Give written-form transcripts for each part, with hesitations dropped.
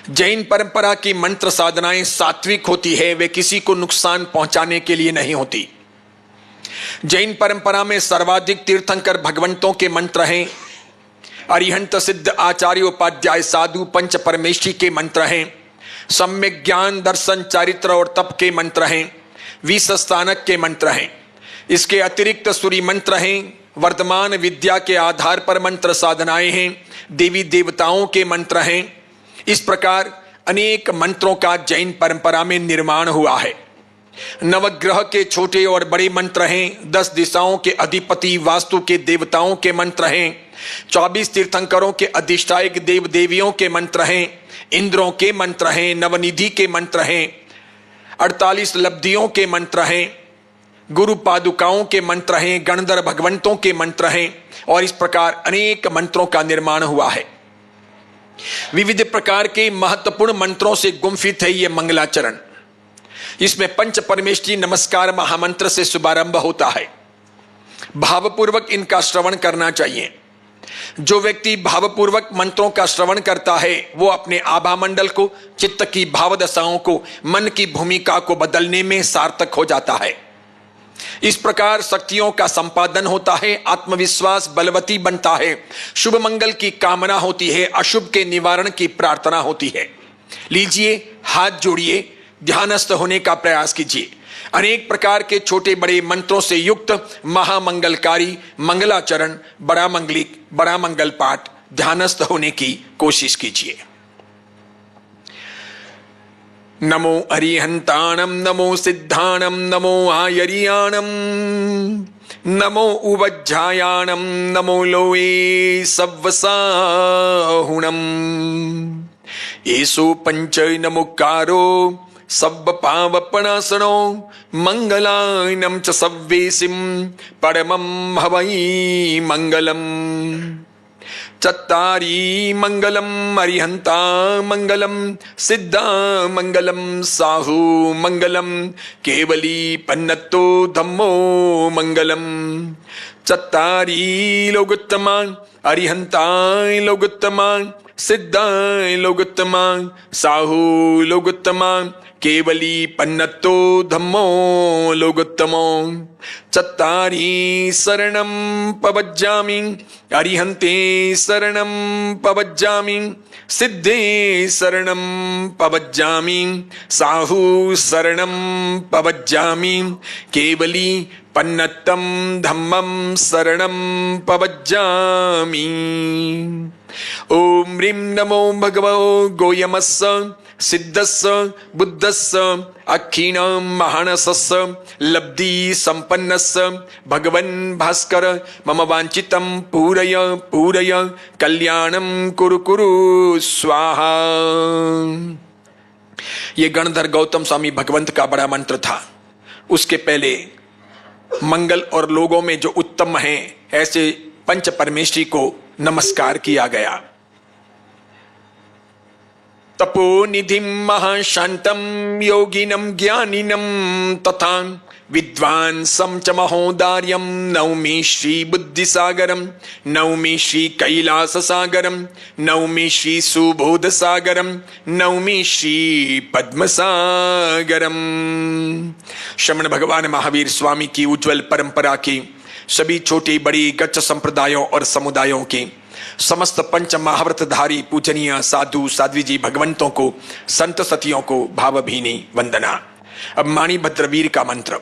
जैन परंपरा की मंत्र साधनाएं सात्विक होती है, वे किसी को नुकसान पहुंचाने के लिए नहीं होती। जैन परंपरा में सर्वाधिक तीर्थंकर भगवंतों के मंत्र हैं। अरिहंत सिद्ध आचार्य उपाध्याय साधु पंच परमेष्ठी के मंत्र हैं। सम्यक ज्ञान दर्शन चारित्र और तप के मंत्र हैं। विष स्थानक के मंत्र हैं। इसके अतिरिक्त सूर्य मंत्र हैं। वर्तमान विद्या के आधार पर मंत्र साधनाएं हैं। देवी देवताओं के मंत्र हैं। इस प्रकार अनेक मंत्रों का जैन परंपरा में निर्माण हुआ है। नवग्रह के छोटे और बड़े मंत्र हैं। 10 दिशाओं के अधिपति वास्तु के देवताओं के मंत्र हैं। 24 तीर्थंकरों के अधिष्ठायक देव देवियों के मंत्र हैं। इंद्रों के मंत्र हैं। नवनिधि के मंत्र हैं। 48 लब्धियों के मंत्र हैं। गुरु पादुकाओं के मंत्र हैं। गणधर भगवंतों के मंत्र हैं। और इस प्रकार अनेक मंत्रों का निर्माण हुआ है। विविध प्रकार के महत्वपूर्ण मंत्रों से गुंफित है यह मंगलाचरण। इसमें पंच परमेष्ठी नमस्कार महामंत्र से शुभारंभ होता है। भावपूर्वक इनका श्रवण करना चाहिए। जो व्यक्ति भावपूर्वक मंत्रों का श्रवण करता है वो अपने आभा मंडल को, चित्त की भावदशाओं को, मन की भूमिका को बदलने में सार्थक हो जाता है। इस प्रकार शक्तियों का संपादन होता है। आत्मविश्वास बलवती बनता है। शुभ मंगल की कामना होती है। अशुभ के निवारण की प्रार्थना होती है। लीजिए, हाथ जोड़िए, ध्यानस्थ होने का प्रयास कीजिए। अनेक प्रकार के छोटे बड़े मंत्रों से युक्त महामंगलकारी मंगलाचरण, बड़ा मंगलिक, बड़ा मंगल पाठ ध्यानस्थ होने की कोशिश कीजिए। नमो अरिहंताणम, नमो सिद्धाणम, नमो आयरियाणम, नमो उवज्झायाणम, नमो लोए सव्वसाहुणम। येषु पंच नमुकारो सब्ब पावपणासनो मंगलायनम च सव्वेसिम परमं हवै मंगलम। चत्तारी मंगलम अरिहंता मंगलम, सिद्धा मंगलम, साहू मंगलम, केवली पन्नतो धम्मो मंगलम। चत्तारी लोगोत्तमा अरिहंता लोगोत्तमा, सिद्धा लोगोत्तमा, साहू लोगोत्तमा, केवली पन्नतो धम्मो लोगोत्तमो। चत्तारी शरणं पवज्जामि, अरिहन्ते शरणं पवज्जामि, सिद्धे शरणं पवज्जामि, साहू शरणं पवज्जामि, केवली पन्नतं धम्मं शरणं पवज्जामि। ओम ह्रीं नमो भगवो गोयमस्स सिद्धस्स बुद्धस्स अक्षीण महानसस्स लब्धि संपन्नस्स भगवन् भास्कर मम वांछितं पूरय पूरय कल्याणं कुरु कुरु स्वाहा। ये गणधर गौतम स्वामी भगवंत का बड़ा मंत्र था। उसके पहले मंगल और लोगों में जो उत्तम हैं ऐसे पंच परमेष्ठी को नमस्कार किया गया। तपोनिधिं महाशांतं योगिनं ज्ञानिनं तथा विद्वांसं च महोदार्यं नौमि श्री बुद्धिसागरं, नौमि श्री कैलाससागरं, नौमि श्री सुबोधसागरं, नौमि श्री पद्मसागरं। श्रमण भगवान महावीर स्वामी की उज्जवल परंपरा की सभी छोटी बड़ी गच्छ संप्रदायों और समुदायों के समस्त पंच महाव्रतधारी पूजनीय साधु साध्वी जी भगवंतों को, संत सतियों को भावभीनी वंदना। अब माणी भद्रवीर का मंत्र।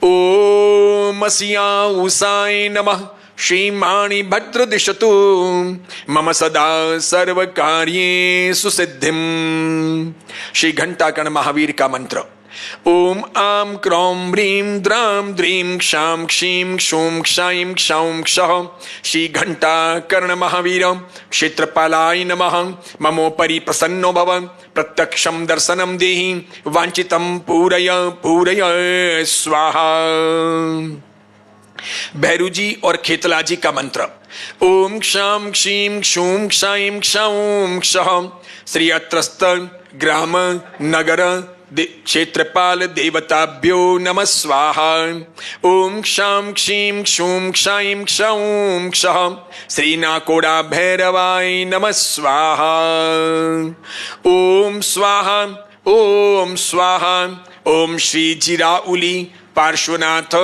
ओम सिया उषाय नमः, श्री माणी भद्र दिशतु मम सदा सर्व कार्ये सिद्धिम। श्री घंटाकर्ण महावीर का मंत्र। ओम आम क्रौं ह्रीं द्रां द्रीं क्षां क्षीं क्षूं क्षां क्षौं क्षः श्री घंटाकर्ण महावीर क्षेत्रपालाय नमः। ममोपरि प्रसन्नो भव, प्रत्यक्षं दर्शनं देहि, वांछितं पूरय पूरय स्वाहा। भैरू जी और खेतला जी का मंत्र। ओम क्षां क्षीं क्षूं क्षां क्षौं क्षः श्री अत्रस्त ग्राम नगर क्षेत्रपाल देवताभ्यो नमः स्वाहा। ओम क्षां क्षीं क्षूं क्षाईं क्षौं क्षः श्रीनाकोड़ा भैरवाय नमः स्वाहा। ओम स्वाहा ओम स्वाहा। ओम श्री जिराउली पार्श्वनाथ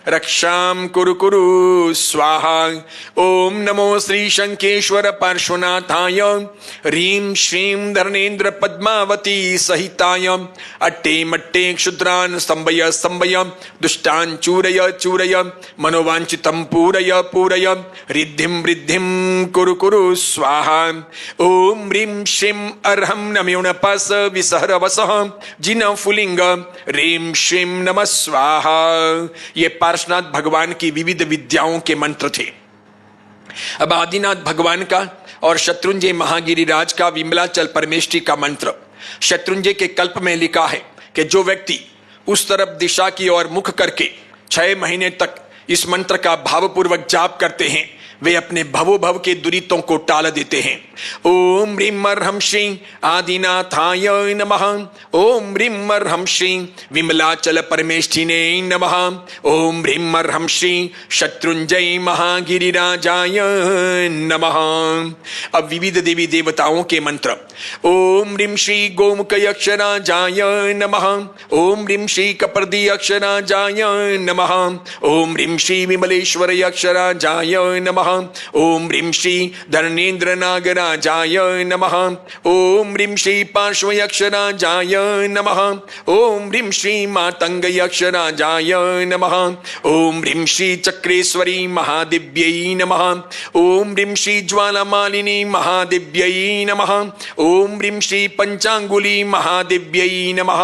रक्षाम कुरु कुरु स्वाहा। ओम नमो श्री शंकेश्वर पार्श्वनाथाय ह्रीं श्रीं धर्नेन्द्र पद्मावती सहिताय अट्टे मट्टे क्षुद्रान् स्तंभय स्तंभय दुष्टान् चूरय चूरय मनोवांछितं पूरय पूरय रिद्धिं रिद्धिं कुरु कुरु स्वाहा। ओम ह्रीं श्रीं अर्हं नम्योनपस विसहरवसः जिन फुलिंग ह्रीं श्रीं नमः स्वाहा। ये पार्श्वनाथ भगवान की विविध विद्याओं के मंत्र थे। अब आदिनाथ भगवान का और शत्रुंजय महागिरिराज का विमलाचल परमेष्ठी का मंत्र शत्रुंजय के कल्प में लिखा है कि जो व्यक्ति उस तरफ दिशा की ओर मुख करके 6 महीने तक इस मंत्र का भावपूर्वक जाप करते हैं वे अपने भवोभव के दुरितों को टाल देते हैं। ओम ह्रीं अर्हं श्रीं आदिनाथाय नमः। ओम ह्रीं अर्हं श्रीं विमलाचल परमेष्ठिने नमः। ओम ह्रीं अर्हं श्रीं शत्रुंजय महागिरिराजाय नमः। अब विविध देवी देवताओं के मंत्र। ओम ह्रीं श्री गोमुख अक्षराजाय नमः। ओम ह्रीं श्री कपर्दी अक्षराजाय नमः। ओम ह्रीं श्री विमलेश्वर अक्षराजाय नमः। ओम ह्रीं श्री धर्नेन्द्र नागराजाय नमः। ओम ह्रीं श्री पार्श्व अक्षराजाय नमः। ओम ह्रीं श्री मातंग अक्षराजाय नमः। ओम ह्रीं श्री चक्रेश्वरी महादिव्यै नमः। ओम ह्रीं श्री ज्वालामालिनी महादिव्यै नमः। ओम ह्रीं श्री पंचांगुली महादिव्यै नमः।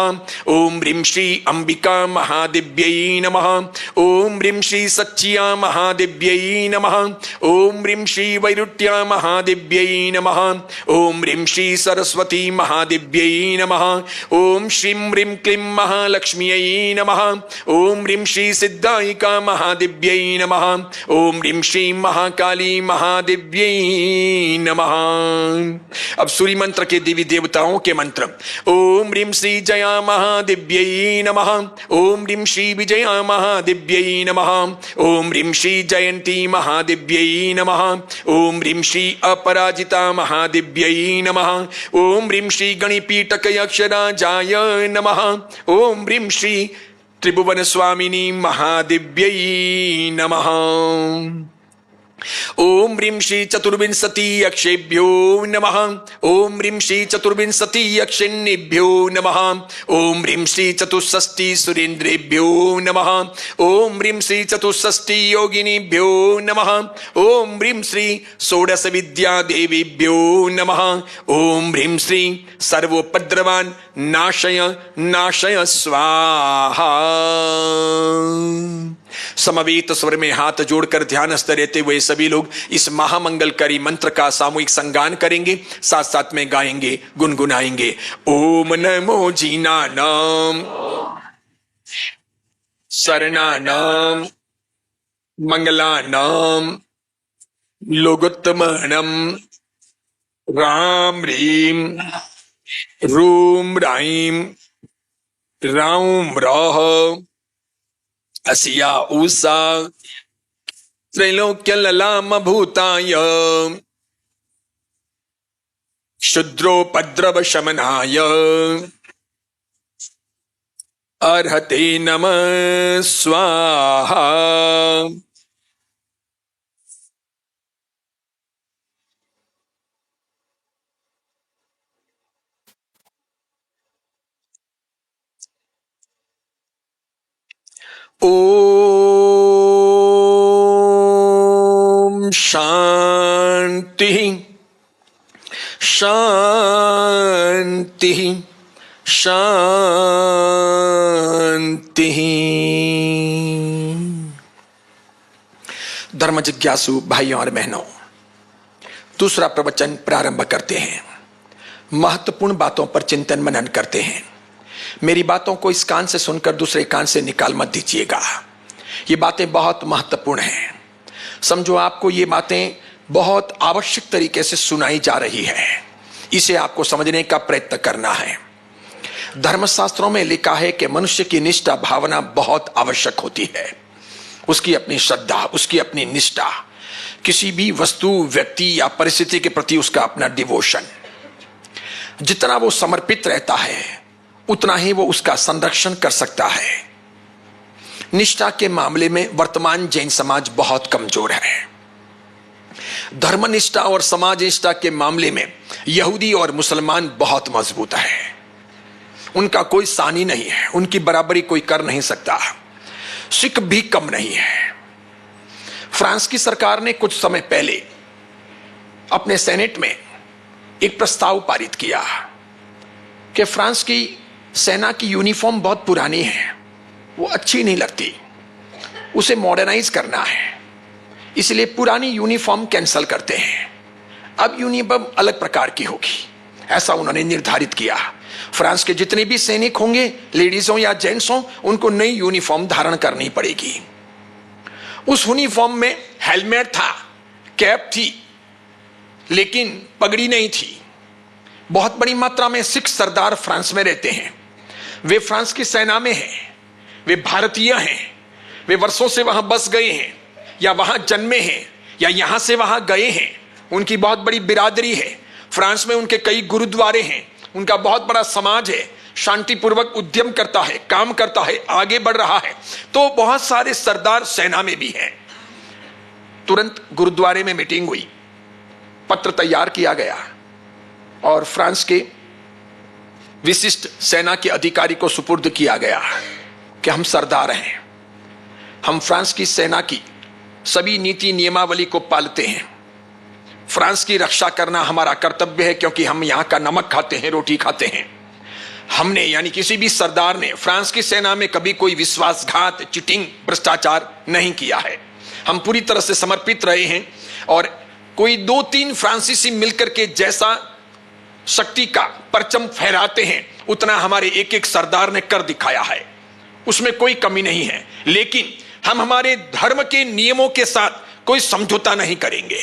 ओम ह्रीं श्री अंबिका महादिव्यै नमः। ओम ह्रीं श्री सच्चिया महादिव्यै नमः। ओम ह्रीं श्री वैरुट्या महादिव्यै नमः। ओम ह्रीं श्री सरस्वती महादिव्यै नमः। ओम श्रीं ह्रीं क्लीं महालक्ष्म्यै नमः। ओम ह्रीं श्री सिद्धायिका महादिव्यै नमः। ओम ह्रीं श्री महाकाली महादिव्यै नमः। अब सूर्य मंत्र के देवी देवताओं के मंत्र। ओम ह्रीं श्री जया महादिव्यै नमः। ओम ह्रीं श्री विजया महादिव्यै नमः। ओम ह्रीं श्री जयंती महादिव्यै नमः। ओम ह्रीं श्री अपराजिता महादिव्यै नमः। ओम ह्रीं श्री गणिपीठक अक्षराजाय नमः। ओम ह्रीं श्री त्रिभुवन स्वामिनी महादिव्यै नमः। ओम ह्रीं श्री चतुर्विंशति अक्षेभ्यो नमः। ओम ह्रीं श्री चतुर्विंशति अक्षिण्येभ्यो नमः। ओम ह्रीं श्री चतुष्षष्टि सुरेन्द्रेभ्यो नमः। ओम ह्रीं श्री चतुष्षष्टि योगिनीभ्यो नमः। ओम ह्रीं श्री षोडश विद्या देवीभ्यो नमः। ओम ह्रीं श्री सर्वोपद्रवान् नाशय नाशय स्वाहा। समवेत स्वर में हाथ जोड़कर ध्यानस्थ रहते हुए सभी लोग इस महामंगलकारी मंत्र का सामूहिक संगान करेंगे, साथ साथ में गाएंगे, गुनगुनाएंगे। ओम नमो जीनानाम शरणानाम मंगलानाम लोकोत्तमानाम राम ह्रीं रूम राईं राम रह असिया उषा त्रैलोक्य ललाम भूताय क्षुद्रोपद्रव शमनाय अर्हते नमः स्वाहा। ओम शांति शांति शांति। धर्म जिज्ञासु भाइयों और बहनों, दूसरा प्रवचन प्रारंभ करते हैं। महत्वपूर्ण बातों पर चिंतन मनन करते हैं। मेरी बातों को इस कान से सुनकर दूसरे कान से निकाल मत दीजिएगा। ये बातें बहुत महत्वपूर्ण हैं। समझो आपको ये बातें बहुत आवश्यक तरीके से सुनाई जा रही है, इसे आपको समझने का प्रयत्न करना है। धर्मशास्त्रों में लिखा है कि मनुष्य की निष्ठा भावना बहुत आवश्यक होती है। उसकी अपनी श्रद्धा, उसकी अपनी निष्ठा, किसी भी वस्तु, व्यक्ति या परिस्थिति के प्रति उसका अपना डिवोशन। जितना वो समर्पित रहता है उतना ही वो उसका संरक्षण कर सकता है। निष्ठा के मामले में वर्तमान जैन समाज बहुत कमजोर है। धर्मनिष्ठा और समाज निष्ठा के मामले में यहूदी और मुसलमान बहुत मजबूत है। उनका कोई सानी नहीं है, उनकी बराबरी कोई कर नहीं सकता। सिख भी कम नहीं है। फ्रांस की सरकार ने कुछ समय पहले अपने सेनेट में एक प्रस्ताव पारित किया कि फ्रांस की सेना की यूनिफॉर्म बहुत पुरानी है, वो अच्छी नहीं लगती, उसे मॉडर्नाइज करना है, इसलिए पुरानी यूनिफॉर्म कैंसिल करते हैं, अब यूनिफॉर्म अलग प्रकार की होगी। ऐसा उन्होंने निर्धारित किया। फ्रांस के जितने भी सैनिक होंगे, लेडीज हो या जेंट्स हो, उनको नई यूनिफॉर्म धारण करनी पड़ेगी। उस यूनिफॉर्म में हेलमेट था, कैप थी, लेकिन पगड़ी नहीं थी। बहुत बड़ी मात्रा में सिख सरदार फ्रांस में रहते हैं। वे फ्रांस की सेना में हैं, वे भारतीय हैं, वे वर्षों से वहां बस गए हैं या वहां जन्मे हैं या यहां से वहां गए हैं। उनकी बहुत बड़ी बिरादरी है। फ्रांस में उनके कई गुरुद्वारे हैं, उनका बहुत बड़ा समाज है, शांतिपूर्वक उद्यम करता है, काम करता है, आगे बढ़ रहा है। तो बहुत सारे सरदार सेना में भी हैं। तुरंत गुरुद्वारे में मीटिंग हुई, पत्र तैयार किया गया और फ्रांस के विशिष्ट सेना के अधिकारी को सुपुर्द किया गया कि हम सरदार हैं, हम फ्रांस की सेना की सभी नीति नियमावली को पालते हैं, फ्रांस की रक्षा करना हमारा कर्तव्य है, क्योंकि हम यहां का नमक खाते हैं, रोटी खाते हैं। हमने यानी किसी भी सरदार ने फ्रांस की सेना में कभी कोई विश्वासघात, चीटिंग, भ्रष्टाचार नहीं किया है। हम पूरी तरह से समर्पित रहे हैं और कोई 2-3 फ्रांसीसी मिलकर के जैसा शक्ति का परचम फहराते हैं उतना हमारे एक एक सरदार ने कर दिखाया है, उसमें कोई कमी नहीं है। लेकिन हम हमारे धर्म के नियमों के साथ कोई समझौता नहीं करेंगे।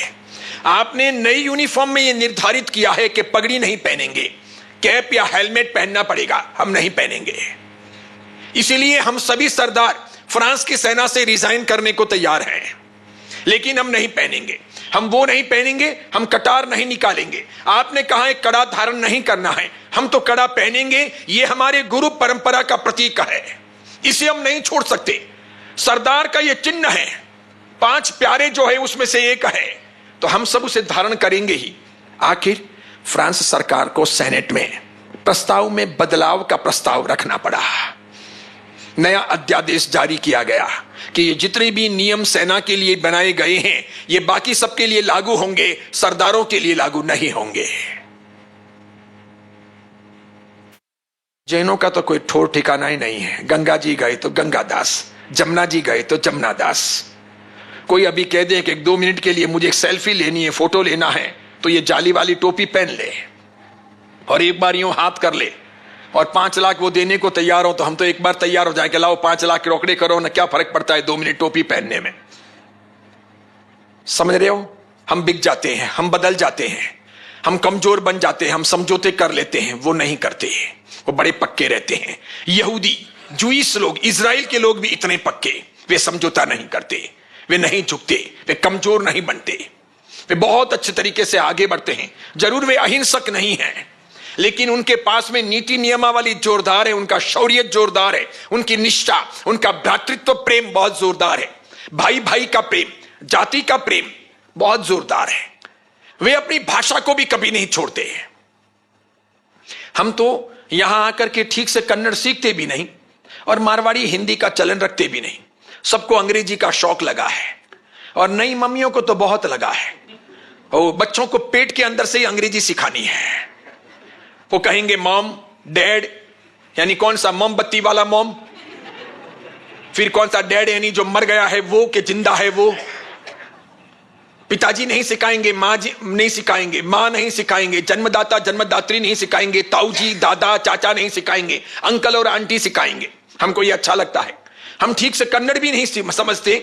आपने नई यूनिफॉर्म में यह निर्धारित किया है कि पगड़ी नहीं पहनेंगे, कैप या हेलमेट पहनना पड़ेगा, हम नहीं पहनेंगे। इसीलिए हम सभी सरदार फ्रांस की सेना से रिजाइन करने को तैयार हैं, लेकिन हम नहीं पहनेंगे। हम वो नहीं पहनेंगे, हम कटार नहीं निकालेंगे। आपने कहा है कड़ा धारण नहीं करना है, हम तो कड़ा पहनेंगे। ये हमारे गुरु परंपरा का प्रतीक है, इसे हम नहीं छोड़ सकते। सरदार का ये चिन्ह है, 5 प्यारे जो है उसमें से एक है, तो हम सब उसे धारण करेंगे ही। आखिर फ्रांस सरकार को सेनेट में प्रस्ताव में बदलाव का प्रस्ताव रखना पड़ा। नया अध्यादेश जारी किया गया कि ये जितने भी नियम सेना के लिए बनाए गए हैं ये बाकी सबके लिए लागू होंगे, सरदारों के लिए लागू नहीं होंगे। जैनों का तो कोई ठोर ठिकाना ही नहीं है। गंगा जी गए तो गंगादास, जमुना जी गए तो जमुना दास। कोई अभी कह दे कि 2 मिनट के लिए मुझे एक सेल्फी लेनी है, फोटो लेना है, तो ये जाली वाली टोपी पहन ले और एक बार यूं हाथ कर ले और 5 लाख वो देने को तैयार हो, तो हम तो एक बार तैयार हो जाए कि लाओ 5 लाख के रोकड़े करो ना, क्या फर्क पड़ता है 2 मिनट टोपी पहनने में। समझ रहे हो? हम बिक जाते हैं, हम बदल जाते हैं, हम कमजोर बन जाते हैं, हम समझौते कर लेते हैं। वो नहीं करते, वो बड़े पक्के रहते हैं। यहूदी, जूइश लोग, इजराइल के लोग भी इतने पक्के, वे समझौता नहीं करते, वे नहीं झुकते, वे कमजोर नहीं बनते, वे बहुत अच्छे तरीके से आगे बढ़ते हैं। जरूर वे अहिंसक नहीं हैं, लेकिन उनके पास में नीति नियमावली जोरदार है, उनका शौर्य जोरदार है, उनकी निष्ठा, उनका भ्रातृत्व प्रेम बहुत जोरदार है, भाई भाई का प्रेम, जाति का प्रेम बहुत जोरदार है। वे अपनी भाषा को भी कभी नहीं छोड़ते। हम तो यहां आकर के ठीक से कन्नड़ सीखते भी नहीं और मारवाड़ी हिंदी का चलन रखते भी नहीं। सबको अंग्रेजी का शौक लगा है और नई मम्मियों को तो बहुत लगा है। और बच्चों को पेट के अंदर से ही अंग्रेजी सिखानी है। वो कहेंगे मॉम, डैड, यानी कौन सा मोमबत्ती वाला मॉम, फिर कौन सा डैड यानी जो मर गया है वो, कि जिंदा है वो। पिताजी नहीं सिखाएंगे, माँ जी नहीं सिखाएंगे, माँ नहीं सिखाएंगे, जन्मदाता जन्मदात्री नहीं सिखाएंगे, ताऊ जी, दादा, चाचा नहीं सिखाएंगे, अंकल और आंटी सिखाएंगे। हमको ये अच्छा लगता है। हम ठीक से कन्नड़ भी नहीं समझते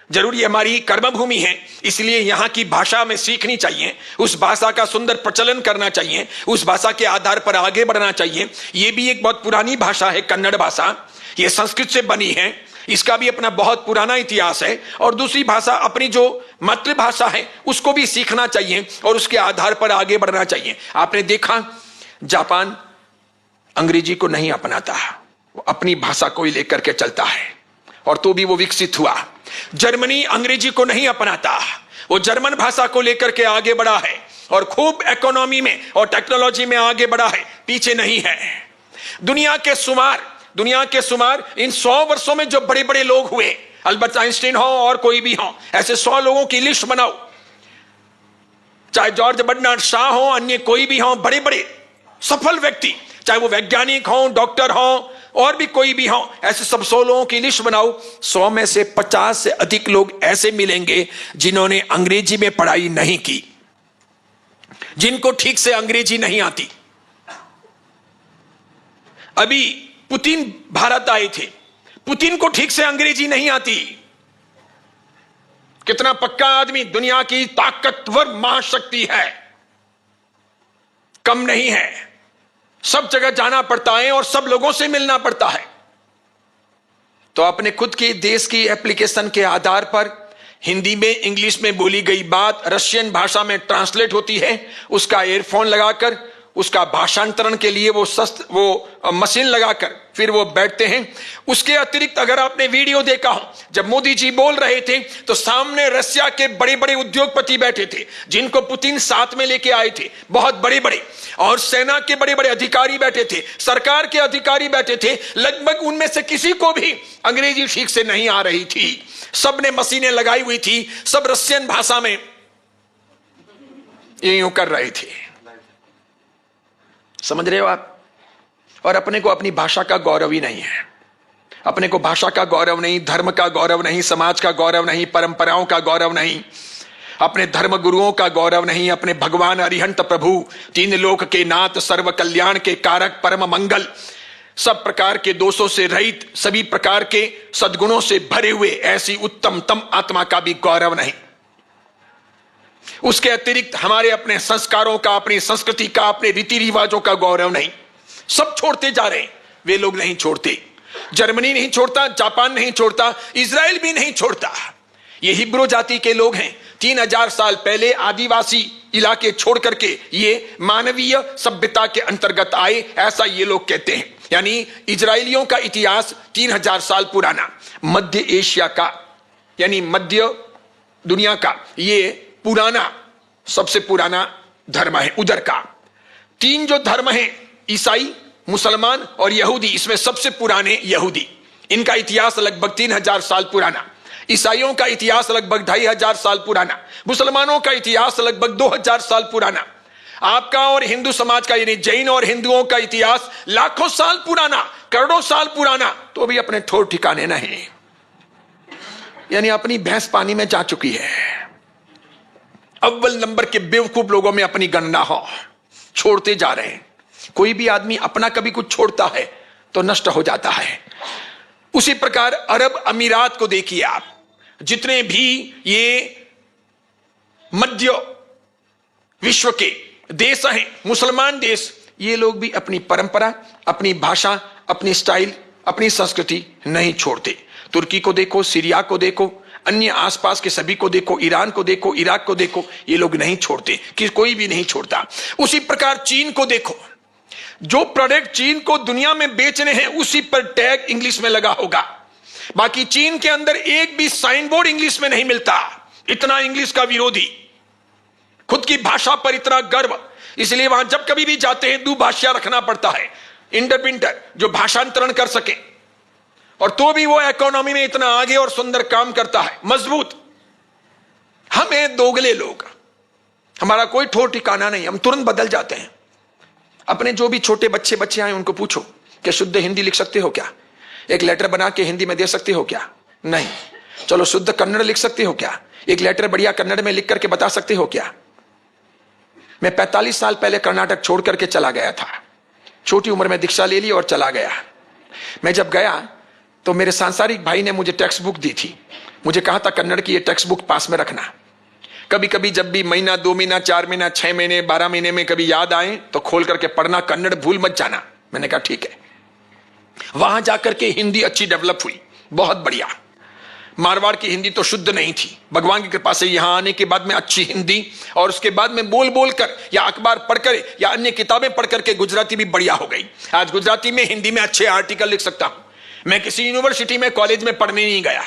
जरूर ये हमारी कर्मभूमि है, इसलिए यहां की भाषा हमें सीखनी चाहिए, उस भाषा का सुंदर प्रचलन करना चाहिए, उस भाषा के आधार पर आगे बढ़ना चाहिए। ये भी एक बहुत पुरानी भाषा है, कन्नड़ भाषा, ये संस्कृत से बनी है, इसका भी अपना बहुत पुराना इतिहास है। और दूसरी भाषा अपनी जो मातृभाषा है उसको भी सीखना चाहिए और उसके आधार पर आगे बढ़ना चाहिए। आपने देखा जापान अंग्रेजी को नहीं अपनाता, वो अपनी भाषा को ही लेकर के चलता है और तो भी वो विकसित हुआ। जर्मनी अंग्रेजी को नहीं अपनाता, वो जर्मन भाषा को लेकर के आगे बढ़ा है और खूब इकोनॉमी में और टेक्नोलॉजी में आगे बढ़ा है, पीछे नहीं है। दुनिया के शुमार इन 100 वर्षों में जो बड़े बड़े लोग हुए, अल्बर्ट आइंस्टीन हो और कोई भी हो, ऐसे 100 लोगों की लिस्ट बनाओ, चाहे जॉर्ज बर्नार्ड शॉ हो, अन्य कोई भी हो, बड़े बड़े सफल व्यक्ति, चाहे वो वैज्ञानिक हो, डॉक्टर हो और भी कोई भी हो, ऐसे सब 100 लोगों की लिस्ट बनाओ। 100 में से 50 से अधिक लोग ऐसे मिलेंगे जिन्होंने अंग्रेजी में पढ़ाई नहीं की, जिनको ठीक से अंग्रेजी नहीं आती। अभी पुतिन भारत आए थे, पुतिन को ठीक से अंग्रेजी नहीं आती। कितना पक्का आदमी, दुनिया की ताकतवर महाशक्ति है, कम नहीं है, सब जगह जाना पड़ता है और सब लोगों से मिलना पड़ता है। तो अपने खुद के देश की एप्लीकेशन के आधार पर हिंदी में इंग्लिश में बोली गई बात रशियन भाषा में ट्रांसलेट होती है, उसका एयरफोन लगाकर उसका भाषांतरण के लिए वो मशीन लगाकर फिर वो बैठते हैं। उसके अतिरिक्त अगर आपने वीडियो देखा हो, जब मोदी जी बोल रहे थे तो सामने रशिया के बड़े बड़े उद्योगपति बैठे थे जिनको पुतिन साथ में लेके आए थे, बहुत बड़े बड़े, और सेना के बड़े बड़े अधिकारी बैठे थे, सरकार के अधिकारी बैठे थे। लगभग उनमें से किसी को भी अंग्रेजी ठीक से नहीं आ रही थी, सबने मशीनें लगाई हुई थी, सब रशियन भाषा में यूं कर रहे थे। समझ रहे हो आप? और अपने को अपनी भाषा का गौरव ही नहीं है, अपने को भाषा का गौरव नहीं, धर्म का गौरव नहीं, समाज का गौरव नहीं, परंपराओं का गौरव नहीं, अपने धर्म गुरुओं का गौरव नहीं, अपने भगवान अरिहंत प्रभु, तीन लोक के नाथ, सर्व कल्याण के कारक, परम मंगल, सब प्रकार के दोषों से रहित, सभी प्रकार के सद्गुणों से भरे हुए ऐसी उत्तम तम आत्मा का भी गौरव नहीं। उसके अतिरिक्त हमारे अपने संस्कारों का, अपनी संस्कृति का, अपने रीति रिवाजों का गौरव नहीं। सब छोड़ते जा रहे हैं, वे लोग नहीं छोड़ते। जर्मनी नहीं छोड़ता, जापान नहीं छोड़ता, इजराइल भी नहीं छोड़ता। ये हिब्रू जाति के लोग हैं, 3000 साल पहले आदिवासी इलाके छोड़ करके ये मानवीय सभ्यता के अंतर्गत आए, ऐसा ये लोग कहते हैं। यानी इजराइलियों का इतिहास 3000 साल पुराना, मध्य एशिया का यानी मध्य दुनिया का ये पुराना, सबसे पुराना धर्म है उधर का। 3 जो धर्म है, ईसाई, मुसलमान और यहूदी, इसमें सबसे पुराने यहूदी, इनका इतिहास लगभग 3000 साल पुराना। ईसाइयों का इतिहास लगभग 2500 साल पुराना, मुसलमानों का इतिहास लगभग 2000 साल पुराना। आपका और हिंदू समाज का यानी जैन और हिंदुओं का इतिहास लाखों साल पुराना, करोड़ों साल पुराना, तो भी अपने ठोर ठिकाने नहीं। यानी अपनी भैंस पानी में जा चुकी है। अव्वल नंबर के बेवकूफ लोगों में अपनी गणना हो, छोड़ते जा रहे हैं। कोई भी आदमी अपना कभी कुछ छोड़ता है तो नष्ट हो जाता है। उसी प्रकार अरब अमीरात को देखिए आप, जितने भी ये मध्य विश्व के देश हैं, मुसलमान देश, ये लोग भी अपनी परंपरा, अपनी भाषा, अपनी स्टाइल, अपनी संस्कृति नहीं छोड़ते। तुर्की को देखो, सीरिया को देखो, अन्य आसपास के सभी को देखो, ईरान को देखो, इराक को देखो, ये लोग नहीं छोड़ते, कि कोई भी नहीं छोड़ता। उसी प्रकार चीन को देखो, जो प्रोडक्ट चीन को दुनिया में बेचने हैं उसी पर टैग इंग्लिश में लगा होगा। बाकी चीन के अंदर एक भी साइन बोर्ड इंग्लिश में नहीं मिलता। इतना इंग्लिश का विरोधी, खुद की भाषा पर इतना गर्व, इसलिए वहां जब कभी भी जाते हैं दुभाषा रखना पड़ता है, इंटरप्रिटर जो भाषांतरण कर सके, और तो भी वो इकोनॉमी में इतना आगे और सुंदर काम करता है, मजबूत। हमें दोगले लोग, हमारा कोई ठोर ठिकाना नहीं, हम तुरंत बदल जाते हैं। अपने जो भी छोटे बच्चे आए उनको पूछो कि शुद्ध हिंदी लिख सकते हो क्या, एक लेटर बना के हिंदी में दे सकते हो क्या? नहीं। चलो शुद्ध कन्नड़ लिख सकते हो क्या, एक लेटर बढ़िया कन्नड़ में लिख करके बता सकते हो क्या? मैं 45 साल पहले कर्नाटक छोड़ करके चला गया था, छोटी उम्र में दीक्षा ले ली और चला गया। मैं जब गया तो मेरे सांसारिक भाई ने मुझे टेक्स्ट बुक दी थी, मुझे कहा था कन्नड़ की ये टेक्स्ट बुक पास में रखना, कभी कभी जब भी महीना 2 महीना 4 महीना 6 महीने 12 महीने में कभी याद आए तो खोल करके पढ़ना, कन्नड़ भूल मत जाना। मैंने कहा ठीक है। वहां जाकर के हिंदी अच्छी डेवलप हुई, बहुत बढ़िया। मारवाड़ की हिंदी तो शुद्ध नहीं थी, भगवान की कृपा से यहां आने के बाद में अच्छी हिंदी, और उसके बाद में बोल बोल कर या अखबार पढ़कर या अन्य किताबें पढ़ करके गुजराती भी बढ़िया हो गई। आज गुजराती में हिंदी में अच्छे आर्टिकल लिख सकता हूं। मैं किसी यूनिवर्सिटी में कॉलेज में पढ़ने नहीं गया,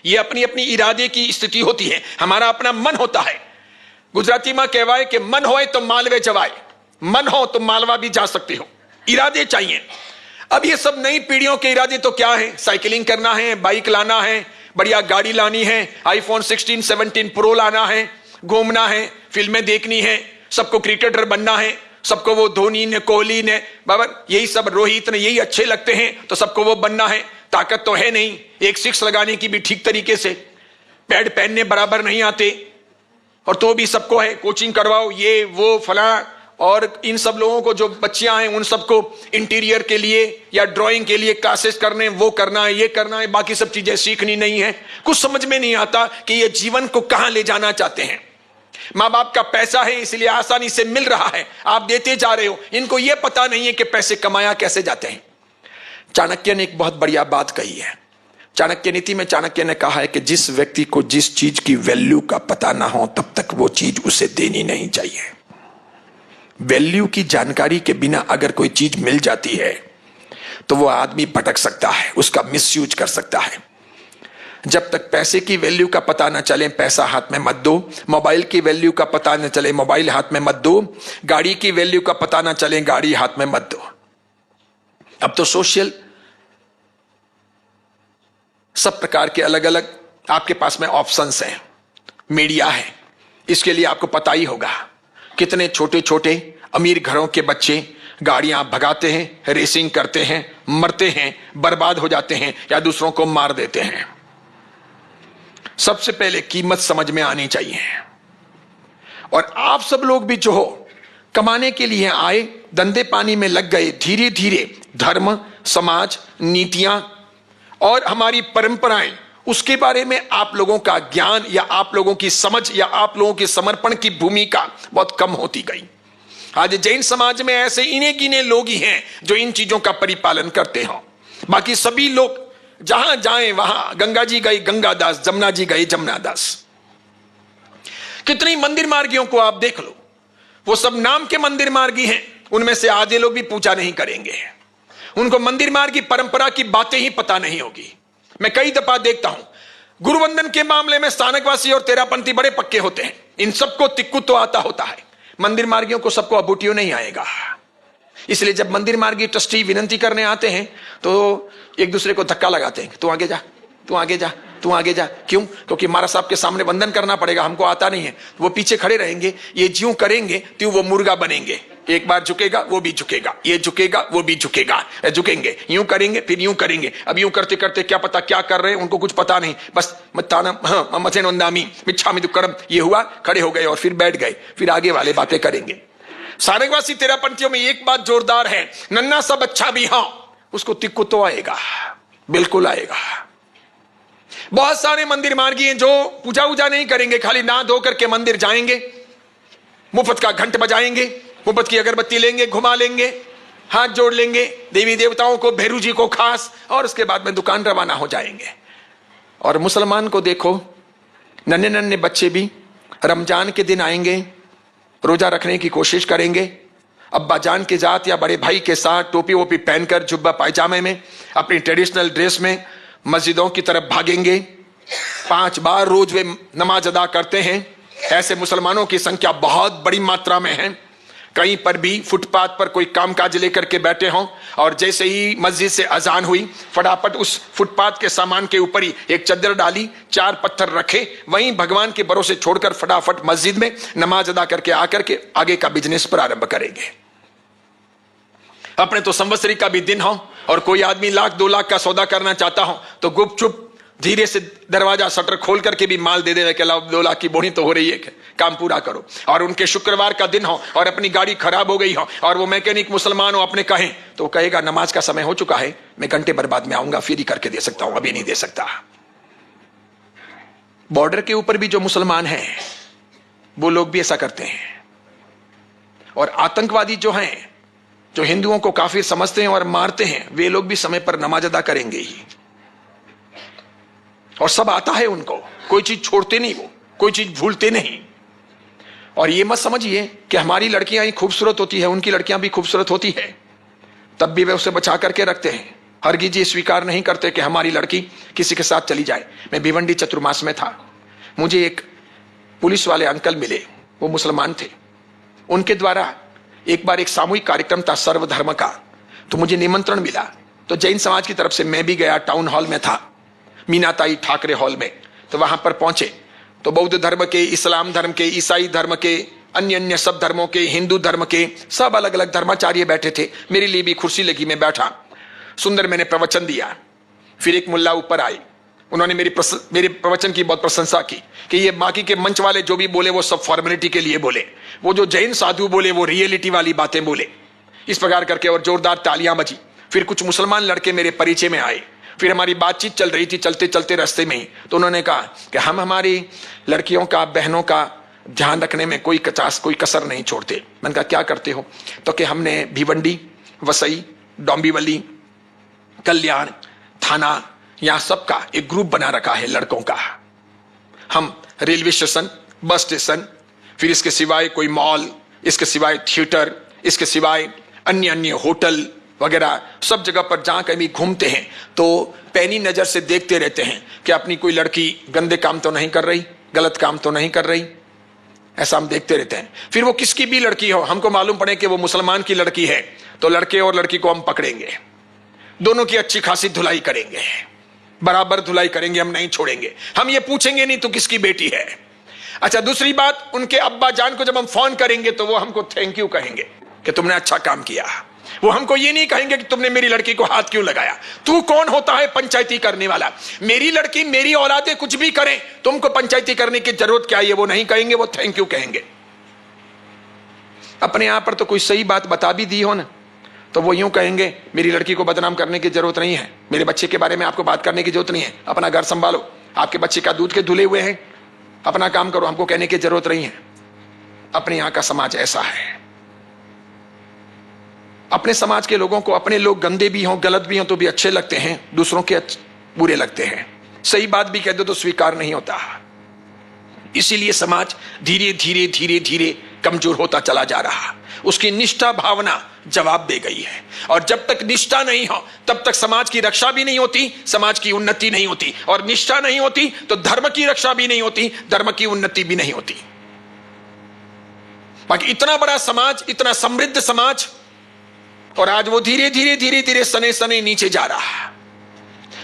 ये अपनी अपनी इरादे की स्थिति होती है, हमारा अपना मन होता है। गुजराती में कहवाए कि मन होए तो मालवे जवाए, मन हो तो मालवा भी जा सकते हो, इरादे चाहिए। अब ये सब नई पीढ़ियों के इरादे तो क्या है, साइकिलिंग करना है, बाइक लाना है, बढ़िया गाड़ी लानी है, आईफोन 16 17 प्रो लाना है, घूमना है, फिल्में देखनी है, सबको क्रिकेटर बनना है, सबको वो धोनी ने कोहली ने बाबर यही सब रोहित ने यही अच्छे लगते हैं तो सबको वो बनना है। ताकत तो है नहीं, एक सिक्स लगाने की भी ठीक तरीके से, पैड पहनने बराबर नहीं आते, और तो भी सबको है कोचिंग करवाओ, ये वो फला। और इन सब लोगों को जो बच्चियां हैं उन सबको इंटीरियर के लिए या ड्राइंग के लिए क्लासेस करने, वो करना है, ये करना है, बाकी सब चीजें सीखनी नहीं है। कुछ समझ में नहीं आता कि ये जीवन को कहां ले जाना चाहते हैं। माँ बाप का पैसा है इसलिए आसानी से मिल रहा है, आप देते जा रहे हो, इनको यह पता नहीं है कि पैसे कमाया कैसे जाते हैं। चाणक्य ने एक बहुत बढ़िया बात कही है। चाणक्य नीति में चाणक्य ने कहा है कि जिस व्यक्ति को जिस चीज की वैल्यू का पता ना हो तब तक वो चीज उसे देनी नहीं चाहिए। वैल्यू की जानकारी के बिना अगर कोई चीज मिल जाती है तो वो आदमी भटक सकता है, उसका मिसयूज कर सकता है। जब तक पैसे की वैल्यू का पता न चले पैसा हाथ में मत दो, मोबाइल की वैल्यू का पता न चले मोबाइल हाथ में मत दो, गाड़ी की वैल्यू का पता न चले गाड़ी हाथ में मत दो। अब तो सोशल सब प्रकार के अलग अलग आपके पास में ऑप्शंस हैं, मीडिया है, इसके लिए आपको पता ही होगा कितने छोटे छोटे अमीर घरों के बच्चे गाड़ियां भगाते हैं, रेसिंग करते हैं, मरते हैं, बर्बाद हो जाते हैं या दूसरों को मार देते हैं। सबसे पहले कीमत समझ में आनी चाहिए। और आप सब लोग भी जो हो कमाने के लिए आए, धंधे पानी में लग गए, धीरे धीरे धर्म, समाज, नीतियां और हमारी परंपराएं, उसके बारे में आप लोगों का ज्ञान या आप लोगों की समझ या आप लोगों के समर्पण की भूमिका बहुत कम होती गई। आज जैन समाज में ऐसे इन्हें गिने लोग ही हैं जो इन चीजों का परिपालन करते हो। बाकी सभी लोग जहां जाएं वहां गंगा जी गई गंगादास, जमुना जी गई जमुनादास। कितनी मंदिर मार्गियों को आप देख लो, वो सब नाम के मंदिर मार्गी हैं, उनमें से आधे लोग भी पूजा नहीं करेंगे, उनको मंदिर मार्ग की परंपरा की बातें ही पता नहीं होगी। मैं कई दफा देखता हूं गुरुवंदन के मामले में स्थानकवासी और तेरापंथी बड़े पक्के होते हैं, इन सबको तिक्कू तो आता होता है, मंदिर मार्गियों को सबको अबूटियों नहीं आएगा। इसलिए जब मंदिर मार्गी ट्रस्टी विनंती करने आते हैं तो एक दूसरे को धक्का लगाते हैं, तू आगे जा, तू आगे जा, तू आगे जा। क्यों? क्योंकि महाराज साहब के सामने वंदन करना पड़ेगा, हमको आता नहीं है। वो पीछे खड़े रहेंगे, ये ज्यों करेंगे त्यों वो मुर्गा बनेंगे, एक बार झुकेगा वो भी झुकेगा, ये झुकेगा वो भी झुकेगा, झुकेंगे, यूं करेंगे फिर यूं करेंगे। अब यूं करते करते क्या पता क्या कर रहे हैं, उनको कुछ पता नहीं, बस मथेनोंदामी मिच्छामि दुक्कड़म, ये हुआ, खड़े हो गए और फिर बैठ गए, फिर आगे वाले बातें करेंगे। सारंगवासी तेरापंथियों में एक बात जोरदार है, नन्ना सा बच्चा भी हाँ उसको तिक्कू तो आएगा, बिल्कुल आएगा। बहुत सारे मंदिर मार्गी हैं जो पूजा वूजा नहीं करेंगे, खाली नहा धो करके मंदिर जाएंगे, मुफ्त का घंट बजाएंगे, मुफ्त की अगरबत्ती लेंगे, घुमा लेंगे, हाथ जोड़ लेंगे देवी देवताओं को, भैरू जी को खास, और उसके बाद में दुकान रवाना हो जाएंगे। और मुसलमान को देखो, नन्हे नन्हे बच्चे भी रमजान के दिन आएंगे, रोजा रखने की कोशिश करेंगे, अब्बा जान के जात या बड़े भाई के साथ टोपी वोपी पहनकर जुब्बा पायजामे में अपनी ट्रेडिशनल ड्रेस में मस्जिदों की तरफ भागेंगे। 5 बार रोज वे नमाज अदा करते हैं। ऐसे मुसलमानों की संख्या बहुत बड़ी मात्रा में है। कहीं पर भी फुटपाथ पर कोई कामकाज लेकर के बैठे हों और जैसे ही मस्जिद से अजान हुई फटाफट उस फुटपाथ के सामान के ऊपर ही एक चद्दर डाली, 4 पत्थर रखे, वहीं भगवान के भरोसे छोड़कर फटाफट मस्जिद में नमाज अदा करके आकर के आगे का बिजनेस प्रारंभ करेंगे। अपने तो संवत्सरी का भी दिन हो और कोई आदमी 1-2 लाख का सौदा करना चाहता हो तो गुपचुप धीरे से दरवाजा शटर खोल करके भी माल दे देवे कि 2 लाख की बोनी तो हो रही है, काम पूरा करो। और उनके शुक्रवार का दिन हो और अपनी गाड़ी खराब हो गई हो और वो मैकेनिक मुसलमान हो, अपने कहें तो कहेगा नमाज का समय हो चुका है, मैं घंटे भर बाद में आऊंगा, फिर ही करके दे सकता हूं, अभी नहीं दे सकता। बॉर्डर के ऊपर भी जो मुसलमान हैं वो लोग भी ऐसा करते हैं। और आतंकवादी जो हैं, जो हिंदुओं को काफिर समझते हैं और मारते हैं, वे लोग भी समय पर नमाज अदा करेंगे ही। और सब आता है उनको, कोई चीज छोड़ते नहीं, वो कोई चीज भूलते नहीं। और ये मत समझिए कि हमारी लड़कियां ही खूबसूरत होती है, उनकी लड़कियां भी खूबसूरत होती है, तब भी वे उसे बचा करके रखते हैं। हरगिज ये स्वीकार नहीं करते कि हमारी लड़की किसी के साथ चली जाए। मैं भिवंडी चतुर्मास में था, मुझे एक पुलिस वाले अंकल मिले, वो मुसलमान थे। उनके द्वारा एक बार एक सामूहिक कार्यक्रम था सर्वधर्म का, तो मुझे निमंत्रण मिला। तो जैन समाज की तरफ से मैं भी गया, टाउन हॉल में था, मीनाताई ठाकरे हॉल में। तो वहां पर पहुंचे तो बौद्ध धर्म के, इस्लाम धर्म के, ईसाई धर्म के, अन्य अन्य सब धर्मों के, हिंदू धर्म के, सब अलग अलग धर्माचार्य बैठे थे। मेरे लिए भी कुर्सी लगी, मैं बैठा, सुंदर मैंने प्रवचन दिया। फिर एक मुल्ला ऊपर आए, उन्होंने मेरे प्रवचन की बहुत प्रशंसा की कि ये बाकी के मंच वाले जो भी बोले वो सब फॉर्मेलिटी के लिए बोले, वो जो जैन साधु बोले वो रियलिटी वाली बातें बोले, इस प्रकार करके। और जोरदार तालियां बजी। फिर कुछ मुसलमान लड़के मेरे परिचय में आए, फिर हमारी बातचीत चल रही थी, चलते चलते रास्ते में ही तो उन्होंने कहा कि हम हमारी लड़कियों का, बहनों का ध्यान रखने में कोई कसर नहीं छोड़ते। मैंने कहा क्या करते हो? तो कि हमने भिवंडी, वसई, डोंबिवली, कल्याण, थाना, यहां सबका एक ग्रुप बना रखा है लड़कों का। हम रेलवे स्टेशन, बस स्टेशन, फिर इसके सिवाय कोई मॉल, इसके सिवाय थिएटर, इसके सिवाय अन्य अन्य होटल वगैरह, सब जगह पर जहां कहीं घूमते हैं तो पैनी नजर से देखते रहते हैं कि अपनी कोई लड़की गंदे काम तो नहीं कर रही, गलत काम तो नहीं कर रही, ऐसा हम देखते रहते हैं। फिर वो किसकी भी लड़की हो, हमको मालूम पड़े कि वो मुसलमान की लड़की है तो लड़के और लड़की को हम पकड़ेंगे, दोनों की अच्छी खासी धुलाई करेंगे, बराबर धुलाई करेंगे, हम नहीं छोड़ेंगे। हम ये पूछेंगे नहीं तो किसकी बेटी है। अच्छा, दूसरी बात, उनके अब्बा जान को जब हम फोन करेंगे तो वो हमको थैंक यू कहेंगे कि तुमने अच्छा काम किया। वो हमको ये नहीं कहेंगे कि तुमने मेरी लड़की को हाथ क्यों लगाया, तू कौन होता है पंचायती करने वाला, मेरी लड़की, मेरी औलादे कुछ भी करें, तुमको पंचायती करने की जरूरत क्या है, वो नहीं कहेंगे, वो थैंक यू कहेंगे। अपने यहां पर तो कोई सही बात बता भी दी हो ना तो वो यूं कहेंगे मेरी लड़की को बदनाम करने की जरूरत नहीं है, मेरे बच्चे के बारे में आपको बात करने की जरूरत नहीं है, अपना घर संभालो, आपके बच्चे का दूध के धुले हुए हैं, अपना काम करो, हमको कहने की जरूरत नहीं है। अपने यहां का समाज ऐसा है। अपने समाज के लोगों को अपने लोग गंदे भी हों, गलत भी हों तो भी अच्छे लगते हैं, दूसरों के बुरे लगते हैं। सही बात भी कह दो तो स्वीकार नहीं होता। इसीलिए समाज धीरे धीरे धीरे धीरे कमजोर होता चला जा रहा। उसकी निष्ठा भावना जवाब दे गई है, और जब तक निष्ठा नहीं हो तब तक समाज की रक्षा भी नहीं होती, समाज की उन्नति नहीं होती, और निष्ठा नहीं होती तो धर्म की रक्षा भी नहीं होती, धर्म की उन्नति भी नहीं होती। बाकी इतना बड़ा समाज, इतना समृद्ध समाज, और आज वो धीरे धीरे धीरे धीरे सने सने नीचे जा रहा है,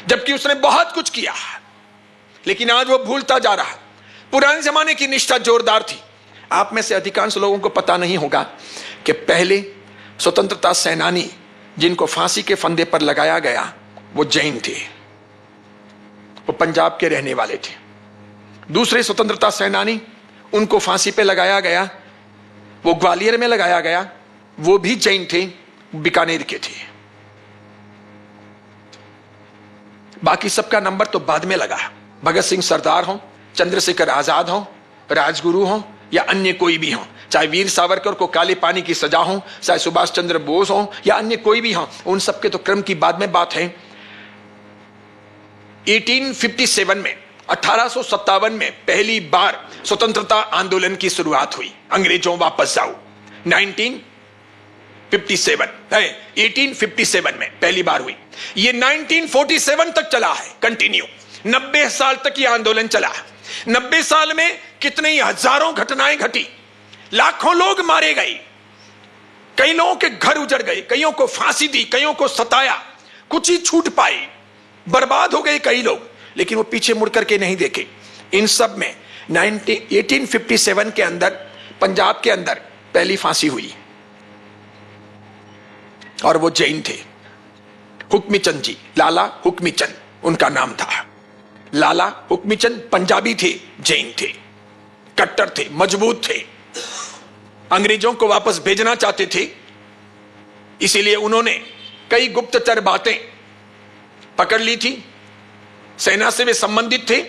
जबकि उसने बहुत कुछ किया, लेकिन आज वो भूलता जा रहा। पुराने जमाने की निष्ठा जोरदार थी। आप में से अधिकांश लोगों को पता नहीं होगा कि पहले स्वतंत्रता सेनानी जिनको फांसी के फंदे पर लगाया गया वो जैन थे, वो पंजाब के रहने वाले थे। दूसरे स्वतंत्रता सेनानी उनको फांसी पे लगाया गया, वो ग्वालियर में लगाया गया, वो भी जैन थे, बीकानेर के थे। बाकी सबका नंबर तो बाद में लगा। भगत सिंह सरदार हो, चंद्रशेखर आजाद हो, राजगुरु हो या अन्य कोई भी हो, चाहे वीर सावरकर को काले पानी की सजा हो, चाहे सुभाष चंद्र बोस हो या अन्य कोई भी हो, उन सबके तो क्रम की बाद में बात है। 1857 में, 1857 में पहली बार स्वतंत्रता आंदोलन की शुरुआत हुई। अंग्रेजों वापस जाओ, 1857 में पहली बार हुई। ये 1947 तक चला है, कंटिन्यू 90 साल तक ये आंदोलन चला। 90 साल में कितने ही हजारों घटनाएं घटी, लाखों लोग मारे गए, कई लोगों के घर उजड़ गए, कईयों को फांसी दी, कईयों को सताया, कुछ ही छूट पाए, बर्बाद हो गए कई लोग, लेकिन वो पीछे मुड़ करके नहीं देखे। इन सब में 1857 के अंदर पंजाब के अंदर पहली फांसी हुई, और वो जैन थे। हुक्मीचंद जी, लाला हुक्मीचंद उनका नाम था। लाला हुक्मीचंद पंजाबी थे, जैन थे, कट्टर थे, मजबूत थे, अंग्रेजों को वापस भेजना चाहते थे। इसीलिए उन्होंने कई गुप्तचर बातें पकड़ ली थी, सेना से वे संबंधित थे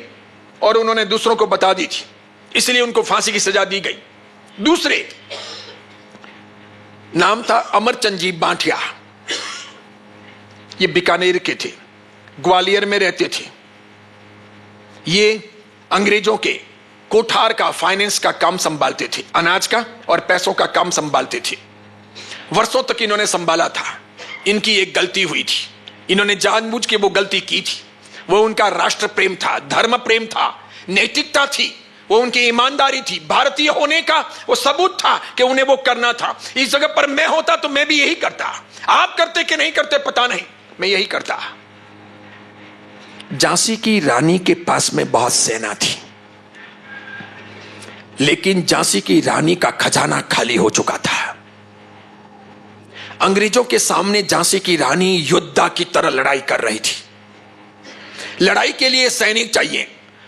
और उन्होंने दूसरों को बता दी थी, इसलिए उनको फांसी की सजा दी गई। दूसरे नाम था अमरचंद जी बांठिया। ये बीकानेर के थे, ग्वालियर में रहते थे। ये अंग्रेजों के कोठार का, फाइनेंस का काम संभालते थे, अनाज का और पैसों का काम संभालते थे। वर्षों तक इन्होंने संभाला था। इनकी एक गलती हुई थी, इन्होंने जानबूझ के वो गलती की थी। वो उनका राष्ट्र प्रेम था, धर्म प्रेम था, नैतिकता थी, वो उनकी ईमानदारी थी, भारतीय होने का वो सबूत था कि उन्हें वो करना था। इस जगह पर मैं होता तो मैं भी यही करता। आप करते कि नहीं करते पता नहीं, मैं यही करता। झांसी की रानी के पास में बहुत सेना थी, लेकिन झांसी की रानी का खजाना खाली हो चुका था। अंग्रेजों के सामने झांसी की रानी योद्धा की तरह लड़ाई कर रही थी। लड़ाई के लिए सैनिक चाहिए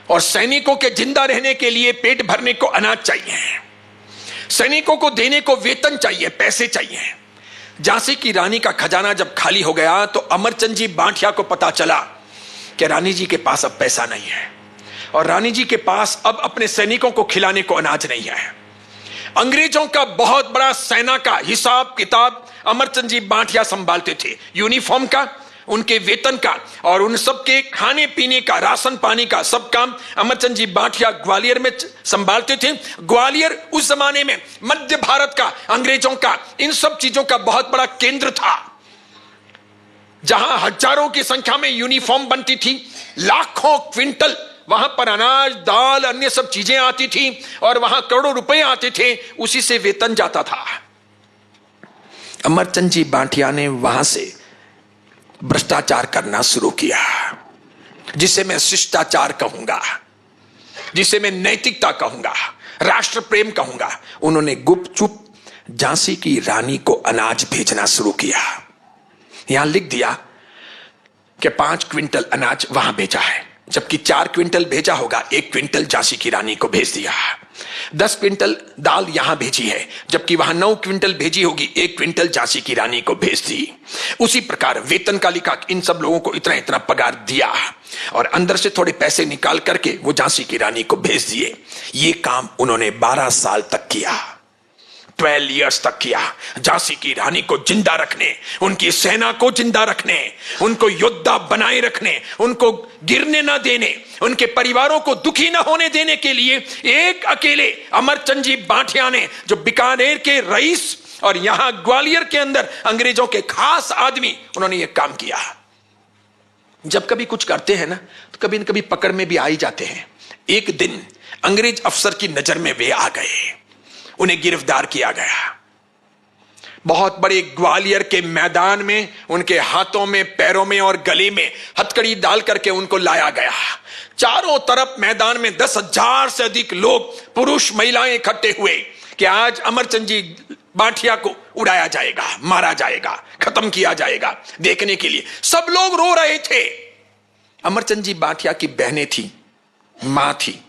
और सैनिकों के जिंदा रहने के लिए पेट भरने को अनाज चाहिए, सैनिकों को देने को वेतन चाहिए, पैसे चाहिए। झांसी की रानी का खजाना जब खाली हो गया तो अमरचंद जी बांठिया को पता चला कि रानी जी के पास अब पैसा नहीं है और रानी जी के पास अब अपने सैनिकों को खिलाने को अनाज नहीं है। अंग्रेजों का बहुत बड़ा सेना का हिसाब किताब अमरचंद जी बांठिया संभालते थे, यूनिफॉर्म का, उनके वेतन का और उन सबके खाने पीने का, राशन पानी का सब काम अमरचंद जी बांठिया ग्वालियर में संभालते थे। ग्वालियर उस जमाने में मध्य भारत का, अंग्रेजों का, इन सब चीजों का बहुत बड़ा केंद्र था, जहां हजारों की संख्या में यूनिफॉर्म बनती थी, लाखों क्विंटल वहां पर अनाज, दाल, अन्य सब चीजें आती थी और वहां करोड़ों रुपए आते थे, उसी से वेतन जाता था। अमरचंद जी बांठिया ने वहां से भ्रष्टाचार करना शुरू किया, जिसे मैं शिष्टाचार कहूंगा, जिसे मैं नैतिकता कहूंगा, राष्ट्र प्रेम कहूंगा। उन्होंने गुपचुप झांसी की रानी को अनाज भेजना शुरू किया। यहां लिख दिया कि 5 क्विंटल अनाज वहां भेजा है, जबकि 4 क्विंटल भेजा होगा, 1 क्विंटल झांसी की रानी को भेज दिया। 10 क्विंटल दाल यहां भेजी है, जबकि वहां 9 क्विंटल भेजी होगी, 1 क्विंटल झांसी की रानी को भेज दी। उसी प्रकार वेतन का लिखा, इन सब लोगों को इतना इतना पगार दिया और अंदर से थोड़े पैसे निकाल करके वो झांसी की रानी को भेज दिए। ये काम उन्होंने 12 साल तक किया, 12 इयर्स तक किया। झांसी की रानी को जिंदा रखने, उनकी सेना को जिंदा रखने, उनको योद्धा बनाए रखने, उनको गिरने ना देने, उनके परिवारों को दुखी ना होने देने के लिए एक अकेले अमरचंद जी बांठिया ने, जो बीकानेर के रईस और यहां ग्वालियर के अंदर अंग्रेजों के खास आदमी, उन्होंने यह काम किया। जब कभी कुछ करते हैं ना तो कभी न कभी पकड़ में भी आ ही जाते हैं। एक दिन अंग्रेज अफसर की नजर में वे आ गए, उन्हें गिरफ्तार किया गया। बहुत बड़े ग्वालियर के मैदान में उनके हाथों में, पैरों में और गले में हथकड़ी डाल करके उनको लाया गया। चारों तरफ मैदान में 10,000 से अधिक लोग, पुरुष महिलाएं इकट्ठे हुए कि आज अमरचंद जी बांठिया को उड़ाया जाएगा, मारा जाएगा, खत्म किया जाएगा। देखने के लिए सब लोग रो रहे थे। अमरचंद जी बांठिया की बहनें थी, मां थी,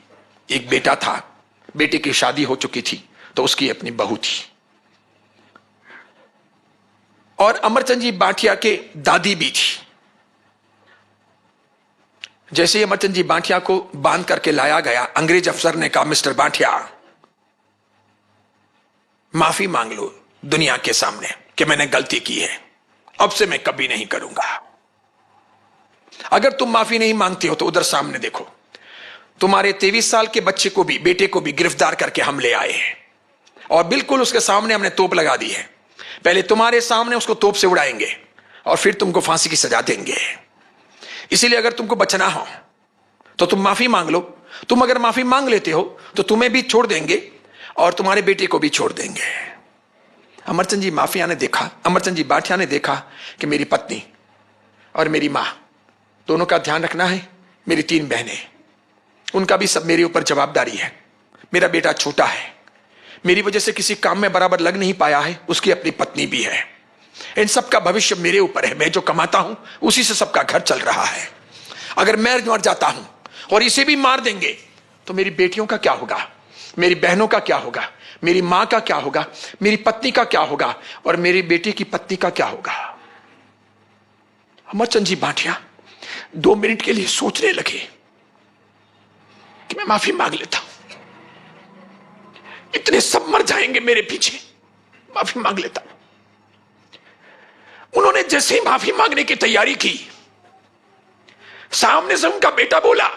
एक बेटा था, बेटे की शादी हो चुकी थी तो उसकी अपनी बहू थी, और अमरचंद जी बांठिया के दादी भी थी। जैसे ही अमरचंद जी बांठिया को बांध करके लाया गया, अंग्रेज अफसर ने कहा, मिस्टर बांठिया, माफी मांग लो दुनिया के सामने कि मैंने गलती की है, अब से मैं कभी नहीं करूंगा। अगर तुम माफी नहीं मांगते हो तो उधर सामने देखो, तुम्हारे 23 साल के बच्चे को भी, बेटे को भी गिरफ्तार करके हम ले आए हैं और बिल्कुल उसके सामने हमने तोप लगा दी है। पहले तुम्हारे सामने उसको तोप से उड़ाएंगे और फिर तुमको फांसी की सजा देंगे। इसीलिए अगर तुमको बचना हो तो तुम माफी मांग लो। तुम अगर माफी मांग लेते हो तो तुम्हें भी छोड़ देंगे और तुम्हारे बेटे को भी छोड़ देंगे। अमरचंद जी माफिया ने देखा, अमरचंद जी बांठिया ने देखा कि मेरी पत्नी और मेरी मां दोनों का ध्यान रखना है, मेरी 3 बहनें, उनका भी सब मेरे ऊपर जवाबदारी है, मेरा बेटा छोटा है, मेरी वजह से किसी काम में बराबर लग नहीं पाया है, उसकी अपनी पत्नी भी है, इन सब का भविष्य मेरे ऊपर है, मैं जो कमाता हूं उसी से सबका घर चल रहा है। अगर मैं मर जाता हूं और इसे भी मार देंगे तो मेरी बेटियों का क्या होगा, मेरी बहनों का क्या होगा, मेरी मां का क्या होगा, मेरी पत्नी का क्या होगा और मेरी बेटी की पत्नी का क्या होगा। अमरचंद जी बांठिया 2 मिनट के लिए सोचने लगे। कि मैं माफी मांग लेता हूं, इतने सब मर जाएंगे मेरे पीछे, माफी मांग लेता हूं। उन्होंने जैसे ही माफी मांगने की तैयारी की, सामने से उनका बेटा बोला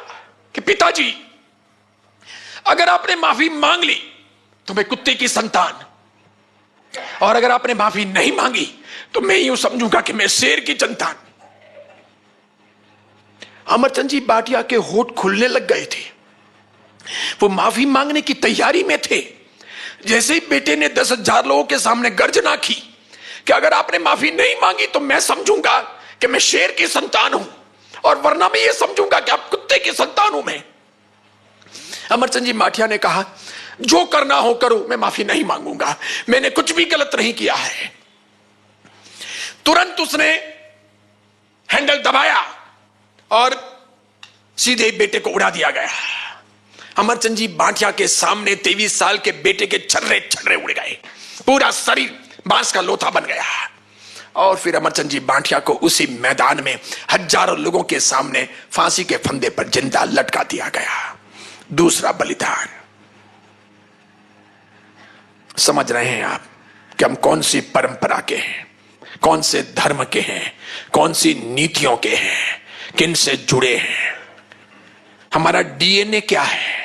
कि पिताजी, अगर आपने माफी मांग ली तो मैं कुत्ते की संतान, और अगर आपने माफी नहीं मांगी तो मैं यूं समझूंगा कि मैं शेर की संतान। अमरचंद जी भाटिया के होठ खुलने लग गए थे। वो माफी मांगने की तैयारी में थे। जैसे ही बेटे ने 10,000 लोगों के सामने गर्जना की कि अगर आपने माफी नहीं मांगी तो मैं समझूंगा कि मैं शेर की संतान हूं, और वरना मैं ये समझूंगा कि आप कुत्ते की संतान हूं मैं। अमरचंद जी भाटिया ने कहा, जो करना हो करो, मैं माफी नहीं मांगूंगा, मैंने कुछ भी गलत नहीं किया है। तुरंत उसने हैंडल दबाया और सीधे बेटे को उड़ा दिया गया। अमरचंद जी भाटिया के सामने 23 साल के बेटे के छर्रे छर्रे उड़ गए, पूरा शरीर बांस का लोथा बन गया। और फिर अमरचंद जी भाटिया को उसी मैदान में हजारों लोगों के सामने फांसी के फंदे पर जिंदा लटका दिया गया। दूसरा बलिदान। समझ रहे हैं आप कि हम कौन सी परंपरा के हैं, कौन से धर्म के हैं, कौन सी नीतियों के हैं, किन से जुड़े हैं, हमारा डीएनए क्या है,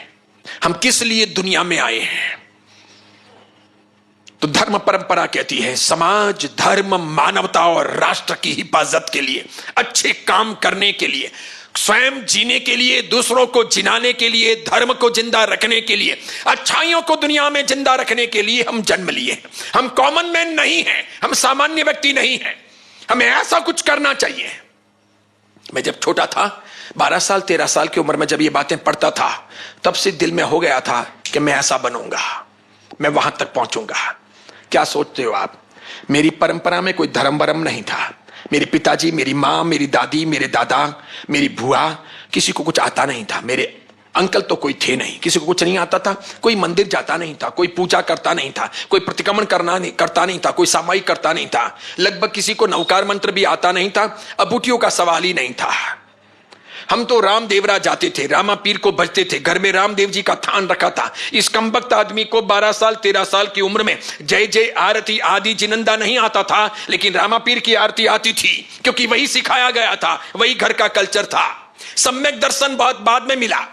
हम किस लिए दुनिया में आए हैं। तो धर्म परंपरा कहती है समाज, धर्म, मानवता और राष्ट्र की हिफाजत के लिए, अच्छे काम करने के लिए, स्वयं जीने के लिए, दूसरों को जिनाने के लिए, धर्म को जिंदा रखने के लिए, अच्छाइयों को दुनिया में जिंदा रखने के लिए हम जन्म लिए। हम कॉमन मैन नहीं हैं, हम सामान्य व्यक्ति नहीं हैं, हमें ऐसा कुछ करना चाहिए। मैं जब छोटा था, 12 साल 13 साल की उम्र में जब ये बातें पढ़ता था, तब से दिल में हो गया था कि मैं ऐसा बनूंगा, मैं वहां तक पहुंचूंगा। क्या सोचते हो आप? मेरी परंपरा में कोई धर्म वरम नहीं था। मेरे पिताजी, मेरी माँ, मेरी दादी, मेरे दादा, मेरी बुआ, किसी को कुछ आता नहीं था। मेरे अंकल तो कोई थे नहीं, किसी को कुछ नहीं आता था। कोई मंदिर जाता नहीं था, कोई पूजा करता नहीं था, कोई प्रतिक्रमण करता नहीं था, कोई सामायिक करता नहीं था। लगभग किसी को नवकार मंत्र भी आता नहीं था। अबूटियों का सवाल ही नहीं था। हम तो रामदेवरा जाते थे, रामा पीर को भजते थे, घर में रामदेव जी का थान रखा था। इस कमबख्त आदमी को 12 साल 13 साल की उम्र में जय जय आरती आदि जिनंदा नहीं आता था, लेकिन रामा पीर की आरती आती थी, क्योंकि वही सिखाया गया था, वही घर का कल्चर था। सम्यक दर्शन बहुत बाद में मिला।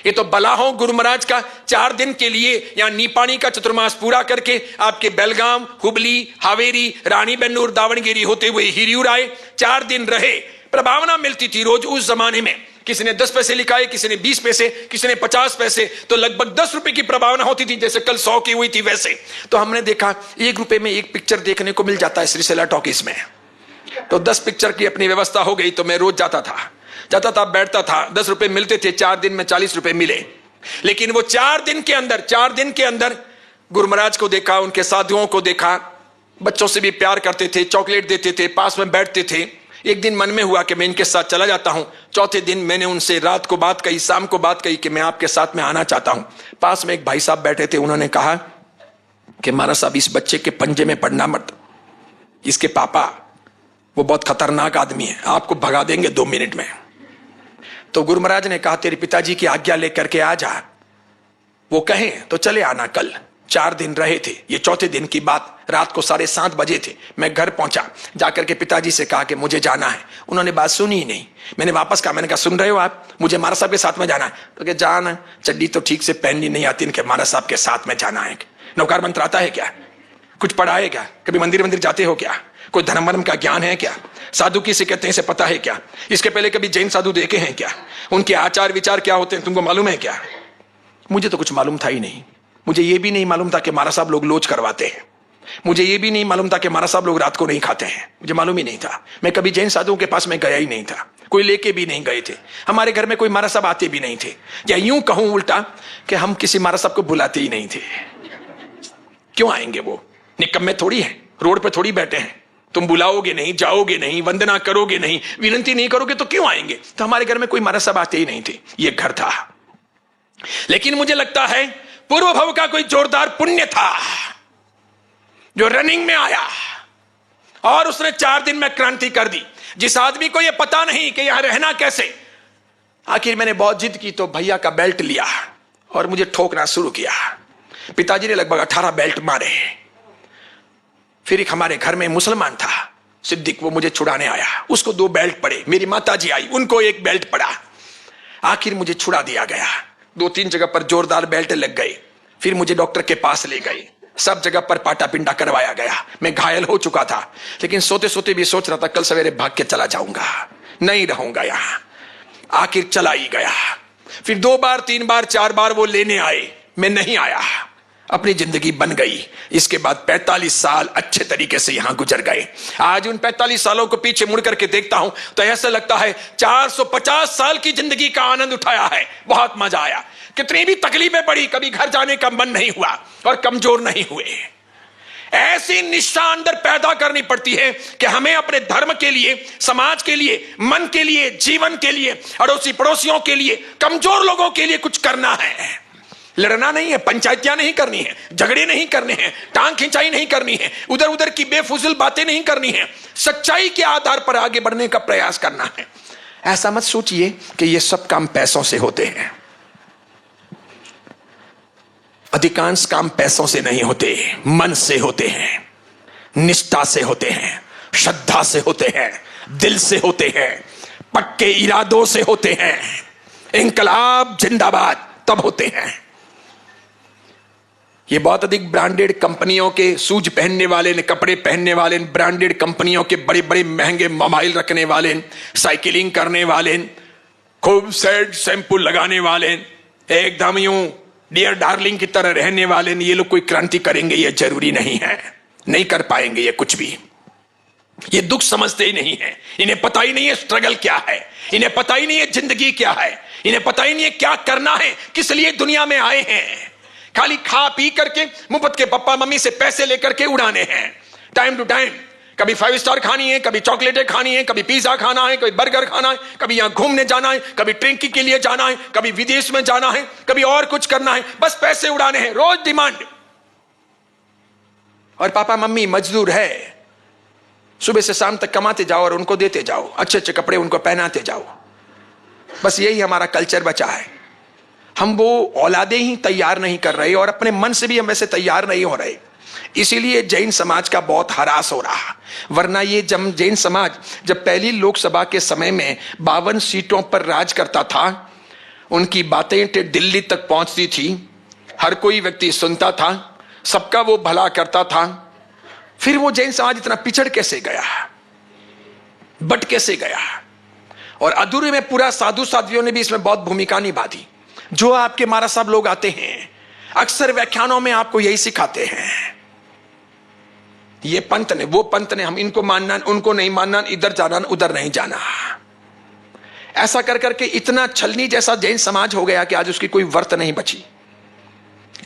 ये तो बलाहों गुरु महाराज का 4 दिन के लिए या नीपाणी का चतुर्मास पूरा करके आपके बेलगाम, हुबली, हावेरी, रानीबेन्नूर, दावणगेरी होते हुए हिरियूर आए। 4 दिन रहे, प्रभावना मिलती थी रोज। उस जमाने में किसी ने 10 पैसे लिखाए, किसी ने 20 पैसे, किसी ने 50 पैसे, तो लगभग 10 रुपए की प्रभावना होती थी, जैसे कल 100 की हुई थी वैसे। तो हमने देखा 1 रुपए में एक पिक्चर देखने को मिल जाता है श्रीशैला टॉकीज में। तो 10 पिक्चर की अपनी व्यवस्था हो गई। तो मैं रोज जाता था, बैठता था। 10 रुपए मिलते थे, 4 दिन में 40 रुपए मिले। लेकिन वो 4 दिन के अंदर गुरु महाराज को देखा, उनके साधुओं को देखा, बच्चों से भी प्यार करते थे, चॉकलेट देते थे, पास में बैठते थे। एक दिन मन में हुआ कि मैं इनके साथ चला जाता हूं। चौथे दिन मैंने उनसे रात को बात कही, शाम को बात कही कि मैं आपके साथ में आना चाहता हूं। पास में एक भाई साहब बैठे थे, उन्होंने कहा कि महाराज साहब, इस बच्चे के पंजे में पड़ना मत, इसके पापा वो बहुत खतरनाक आदमी है, आपको भगा देंगे 2 मिनट में। तो गुरु महाराज ने कहा, तेरे पिताजी की आज्ञा लेकर के आ जा, वो कहें तो चले आना कल। 4 दिन रहे थे। ये चौथे दिन की बात, रात को 7:30 बजे थे। मैं घर पहुंचा, जाकर के पिताजी से कहा कि मुझे जाना है। उन्होंने बात सुनी ही नहीं। मैंने वापस कहा, मैंने कहा सुन रहे हो आप, मुझे महाराज साहब के साथ में जाना है। तो क्या जाना, चड्डी तो ठीक से पहननी नहीं आती इनके, महाराज साहब के साथ में जाना है। नौकार मंत्र आता है क्या? कुछ पढ़ा है क्या? कभी मंदिर जाते हो क्या? कोई धर्म वर्म का ज्ञान है क्या? साधु किसे कहते हैं इसे पता है क्या? इसके पहले कभी जैन साधु देखे हैं क्या? उनके आचार विचार क्या होते हैं तुमको मालूम है क्या? मुझे तो कुछ मालूम था ही नहीं। मुझे यह भी नहीं मालूम था कि महाराज साहब लोग लोच करवाते हैं। मुझे यह भी नहीं मालूम था कि महाराज साहब लोग रात को नहीं खाते हैं। मुझे मालूम ही नहीं था। मैं कभी जैन साधुओं के पास में गया ही नहीं था, कोई लेके भी नहीं गए थे। हमारे घर में कोई महाराज साहब आते भी नहीं थे। या यूं कहूं उल्टा कि हम किसी महाराज साहब को बुलाते ही नहीं थे। क्यों आएंगे? वो निकम्मे थोड़ी है, रोड पे थोड़ी बैठे हैं। तुम बुलाओगे नहीं, जाओगे नहीं, वंदना करोगे नहीं, विनती नहीं करोगे तो क्यों आएंगे? तो हमारे घर में कोई महाराज साहब आते ही नहीं थे। ये घर था। लेकिन मुझे लगता है पूर्व भव का कोई जोरदार पुण्य था जो रनिंग में आया और उसने 4 दिन में क्रांति कर दी। जिस आदमी को यह पता नहीं कि यहां रहना कैसे, आखिर मैंने बहुत जिद की तो भैया का बेल्ट लिया और मुझे ठोकना शुरू किया। पिताजी ने लगभग 18 बेल्ट मारे। फिर एक हमारे घर में मुसलमान था सिद्दीक, वो मुझे छुड़ाने आया, उसको 2 बेल्ट पड़े। मेरी माताजी आई, उनको 1 बेल्ट पड़ा। आखिर मुझे छुड़ा दिया गया। 2-3 जगह पर जोरदार बेल्ट लग गए। फिर मुझे डॉक्टर के पास ले गए, सब जगह पर पाटा पिंडा करवाया गया। मैं घायल हो चुका था, लेकिन सोते सोते भी सोच रहा था कल सवेरे भाग के चला जाऊंगा, नहीं रहूंगा यहां। आखिर चला ही गया। फिर 2 बार 3 बार 4 बार वो लेने आए, मैं नहीं आया। अपनी जिंदगी बन गई। इसके बाद 45 साल अच्छे तरीके से यहां गुजर गए। आज उन 45 सालों को पीछे मुड़ करके देखता हूं तो ऐसा लगता है 450 साल की जिंदगी का आनंद उठाया है। बहुत मजा आया। कितनी भी तकलीफें पड़ी, कभी घर जाने का मन नहीं हुआ और कमजोर नहीं हुए। ऐसी निष्ठा अंदर पैदा करनी पड़ती है कि हमें अपने धर्म के लिए, समाज के लिए, मन के लिए, जीवन के लिए, अड़ोसी पड़ोसियों के लिए, कमजोर लोगों के लिए कुछ करना है। लड़ना नहीं है, पंचायतियां नहीं करनी है, झगड़े नहीं करने हैं, टांग खिंचाई नहीं करनी है, उधर उधर की बेफुजिल बातें नहीं करनी है। सच्चाई के आधार पर आगे बढ़ने का प्रयास करना है। ऐसा मत सोचिए कि ये सब काम पैसों से होते हैं। अधिकांश काम पैसों से नहीं होते, मन से होते हैं, निष्ठा से होते हैं, श्रद्धा से होते हैं, दिल से होते हैं, पक्के इरादों से होते हैं। इंकलाब जिंदाबाद तब होते हैं। ये बहुत अधिक ब्रांडेड कंपनियों के शूज पहनने वाले, कपड़े पहनने वाले, ब्रांडेड कंपनियों के बड़े बड़े महंगे मोबाइल रखने वाले, साइकिलिंग करने वाले, खूब सेट शैम्पू लगाने वाले, एकदम यूं डियर डार्लिंग की तरह रहने वाले, ये लोग कोई क्रांति करेंगे ये जरूरी नहीं है। नहीं कर पाएंगे ये कुछ भी। ये दुख समझते ही नहीं है। इन्हें पता ही नहीं है स्ट्रगल क्या है, इन्हें पता ही नहीं है जिंदगी क्या है, इन्हें पता ही नहीं है क्या करना है, किस लिए दुनिया में आए हैं। खाली खा पी करके मुफ्त के पप्पा मम्मी से पैसे लेकर के उड़ाने हैं। टाइम टू टाइम कभी 5 स्टार खानी है, कभी चॉकलेटें खानी है, कभी पिज्जा खाना है, कभी बर्गर खाना है, कभी यहां घूमने जाना है, कभी ट्रेकिंग के लिए जाना है, कभी विदेश में जाना है, कभी और कुछ करना है। बस पैसे उड़ाने हैं, रोज डिमांड। और पापा मम्मी मजदूर है, सुबह से शाम तक कमाते जाओ और उनको देते जाओ, अच्छे अच्छे कपड़े उनको पहनाते जाओ। बस यही हमारा कल्चर बचा है। हम वो औलादे ही तैयार नहीं कर रहे और अपने मन से भी हम वैसे तैयार नहीं हो रहे। इसीलिए जैन समाज का बहुत हरास हो रहा। वरना ये जैन समाज जब पहली लोकसभा के समय में 52 सीटों पर राज करता था, उनकी बातें दिल्ली तक पहुंचती थी, हर कोई व्यक्ति सुनता था, सबका वो भला करता था। फिर वो जैन समाज इतना पिछड़ कैसे गया, बट कैसे गया? और अधूरे में पूरा साधु साध्वियों ने भी इसमें बहुत भूमिका निभा दी। जो आपके महाराज साहब लोग आते हैं, अक्सर व्याख्यानों में आपको यही सिखाते हैं, ये पंत ने, वो पंत ने, हम इनको मानना, उनको नहीं मानना, इधर जाना, उधर नहीं जाना। ऐसा कर करके इतना छलनी जैसा जैन समाज हो गया कि आज उसकी कोई वर्त नहीं बची।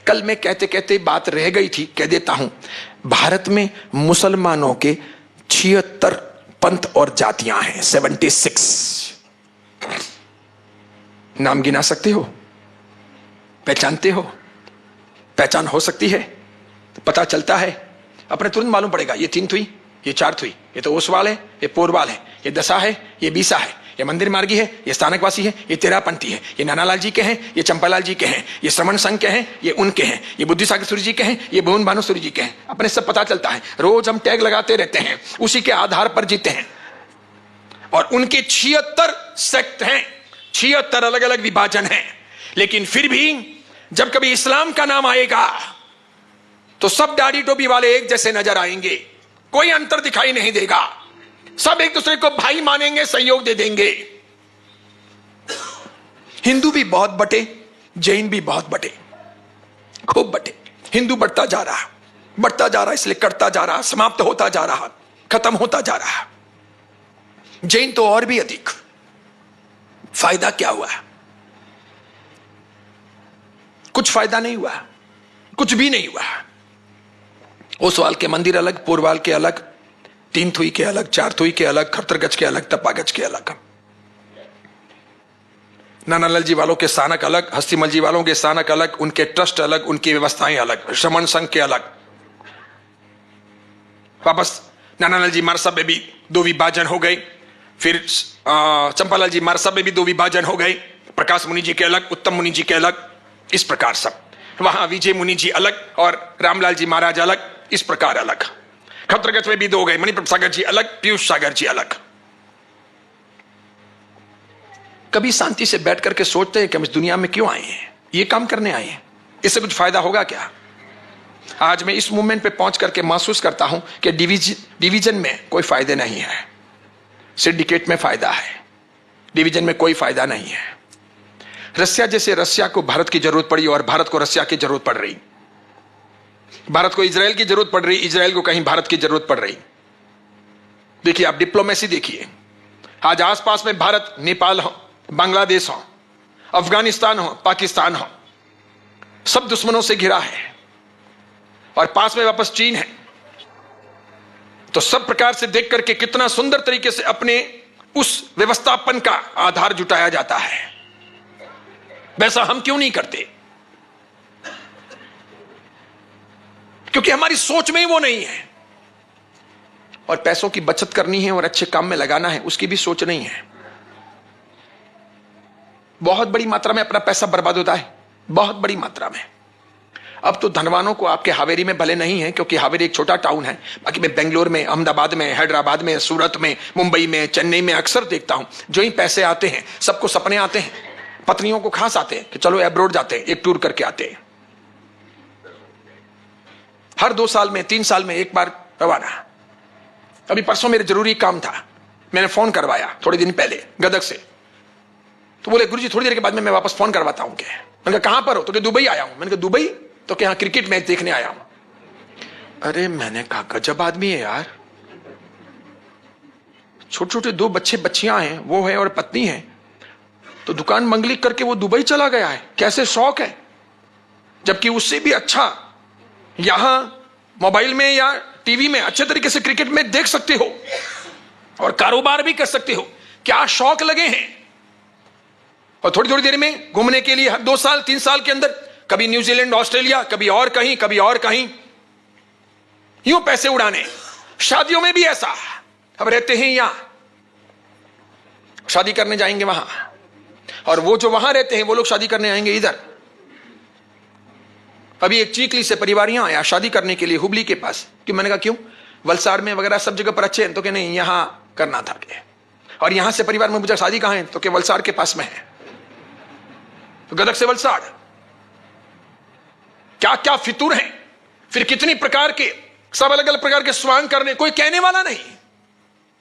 कल मैं कहते कहते बात रह गई थी, कह देता हूं। भारत में मुसलमानों के 76 पंथ और जातियां हैं, 76। नाम गिना सकते हो? पहचानते हो? पहचान हो सकती है? पता चलता है, अपने तुरंत मालूम पड़ेगा। ये 3 थुई, ये 4 थुई, ये तो ओसवाल है, ये पोरवाल है, ये दशा है, ये बीसा है, ये मंदिर मार्गी है, ये स्थानकवासी है, ये तेरापंथी है, ये नानालाल जी के हैं, ये चंपालाल जी के हैं, ये श्रमण संघ के हैं, ये उनके हैं, ये बुद्धिसागर सूर्य जी के हैं, ये भुवन भानुसूर्य जी के हैं। अपने सब पता चलता है। रोज हम टैग लगाते रहते हैं, उसी के आधार पर जीते हैं। और उनके 76 सेक्ट हैं, 76 अलग अलग विभाजन हैं। लेकिन फिर भी जब कभी इस्लाम का नाम आएगा तो सब दाढ़ी टोपी वाले एक जैसे नजर आएंगे, कोई अंतर दिखाई नहीं देगा। सब एक दूसरे को भाई मानेंगे, सहयोग दे देंगे। हिंदू भी बहुत बटे, जैन भी बहुत बटे, खूब बटे। हिंदू बढ़ता जा रहा, बढ़ता जा रहा, इसलिए कटता जा रहा, समाप्त होता जा रहा, खत्म होता जा रहा। जैन तो और भी अधिक। फायदा क्या हुआ? कुछ फायदा नहीं हुआ, कुछ भी नहीं हुआ। ओसवाल के मंदिर अलग, पोरवाल के अलग, 3 थुई के अलग, 4 थुई के अलग, खरतरगज के अलग, तपागज के अलग। नानालाल जी वालों के स्थानक अलग, हस्तीमल जी वालों के स्थानक अलग, उनके ट्रस्ट अलग, उनकी व्यवस्थाएं अलग, श्रमण संघ के अलग। वापस नानालाल जी महाराज साहब में भी 2 विभाजन हो गए। फिर चंपालाल जी महाराज में भी दो विभाजन हो गए, प्रकाश मुनि जी के अलग, उत्तम मुनि जी के अलग, इस प्रकार सब। वहां विजय मुनि जी अलग और रामलाल जी महाराज अलग, इस प्रकार अलग। खत्रगत में भी दो हो गए, मणिप्रभ सागर जी अलग, पीयूष सागर जी अलग। कभी शांति से बैठ करके सोचते हैं कि हम इस दुनिया में क्यों आए हैं, ये काम करने आए हैं, इससे कुछ फायदा होगा क्या? आज मैं इस मूवमेंट पे पहुंच करके महसूस करता हूं कि डिवीजन में कोई फायदे नहीं है, सिंडिकेट में फायदा है, डिवीजन में कोई फायदा नहीं है। रसिया जैसे रसिया को भारत की जरूरत पड़ी और भारत को रसिया की जरूरत पड़ रही, भारत को इजराइल की जरूरत पड़ रही, इजराइल को कहीं भारत की जरूरत पड़ रही। देखिए आप डिप्लोमेसी देखिए, आज आसपास में भारत, नेपाल हो, बांग्लादेश हो, अफगानिस्तान हो, पाकिस्तान हो, सब दुश्मनों से घिरा है और पास में वापस चीन है। तो सब प्रकार से देख करके कितना सुंदर तरीके से अपने उस व्यवस्थापन का आधार जुटाया जाता है। वैसा हम क्यों नहीं करते? क्योंकि हमारी सोच में ही वो नहीं है। और पैसों की बचत करनी है और अच्छे काम में लगाना है, उसकी भी सोच नहीं है। बहुत बड़ी मात्रा में अपना पैसा बर्बाद होता है, बहुत बड़ी मात्रा में। अब तो धनवानों को आपके हावेरी में भले नहीं है, क्योंकि हावेरी एक छोटा टाउन है, बाकी मैं बेंगलोर में, अहमदाबाद में, हैदराबाद में, सूरत में, मुंबई में, चेन्नई में अक्सर देखता हूं, जो ही पैसे आते हैं सबको सपने आते हैं, पत्नियों को खास आते हैं कि चलो एब्रोड जाते हैं, एक टूर करके आते हैं। हर 2 साल में, 3 साल में एक बार रवाना। अभी परसों मेरे जरूरी काम था, मैंने फोन करवाया थोड़े दिन पहले गदग से, तो बोले गुरुजी थोड़ी देर के बाद में मैं वापस फोन करवाता हूं। क्या? मैंने कहा कहां पर हो? तो दुबई आया हूं। मैंने कहा दुबई? तो क्या क्रिकेट मैच देखने आया हूं। अरे मैंने कहा गजब आदमी है यार, छोटे छोटे 2 बच्चे बच्चियां हैं, वो है और पत्नी है, तो दुकान मंगलिक करके वो दुबई चला गया है, कैसे शौक है। जबकि उससे भी अच्छा यहां मोबाइल में या टीवी में अच्छे तरीके से क्रिकेट मैच देख सकते हो और कारोबार भी कर सकते हो। क्या शौक लगे हैं। और थोड़ी थोड़ी देर में घूमने के लिए 2 साल 3 साल के अंदर कभी न्यूजीलैंड, ऑस्ट्रेलिया, कभी और कहीं, कभी और कहीं, यूं पैसे उड़ाने। शादियों में भी ऐसा, अब रहते हैं यहां, शादी करने जाएंगे वहां, और वो जो वहां रहते हैं वो लोग शादी करने आएंगे इधर। अभी एक चीखली से परिवार यहां आया शादी करने के लिए हुबली के पास। क्यों? मैंने कहा क्यों? वलसाड़ में वगैरह सब जगह पर अच्छे हैं, तो क्या नहीं यहां करना था के। और यहां से परिवार में मुझे शादी कहां है? तो क्या वलसाड़ के पास में है। तो गदग से वलसाड़, क्या क्या फितूर हैं। फिर कितनी प्रकार के, सब अलग अलग प्रकार के स्वांग करने, कोई कहने वाला नहीं,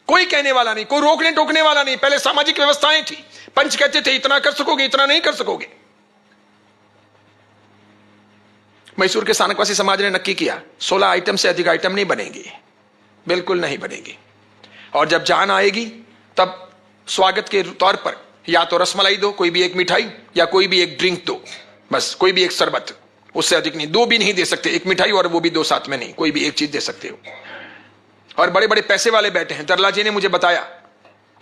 कोई कहने वाला नहीं, कोई रोकने टोकने वाला नहीं। पहले सामाजिक व्यवस्थाएं थी, पंच कहते थे इतना कर सकोगे, इतना नहीं कर सकोगे। मैसूर के स्थानकवासी समाज ने नक्की किया 16 आइटम से अधिक आइटम नहीं बनेंगी, बिल्कुल नहीं बनेगी। और जब जान आएगी तब स्वागत के तौर पर या तो रसमलाई दो, कोई भी एक मिठाई, या कोई भी एक ड्रिंक दो, बस कोई भी एक शरबत, उससे अधिक नहीं। 2 भी नहीं दे सकते, एक मिठाई और वो भी 2 साथ में नहीं, कोई भी एक चीज दे सकते हो। और बड़े बड़े पैसे वाले बैठे हैं, दरला जी ने मुझे बताया,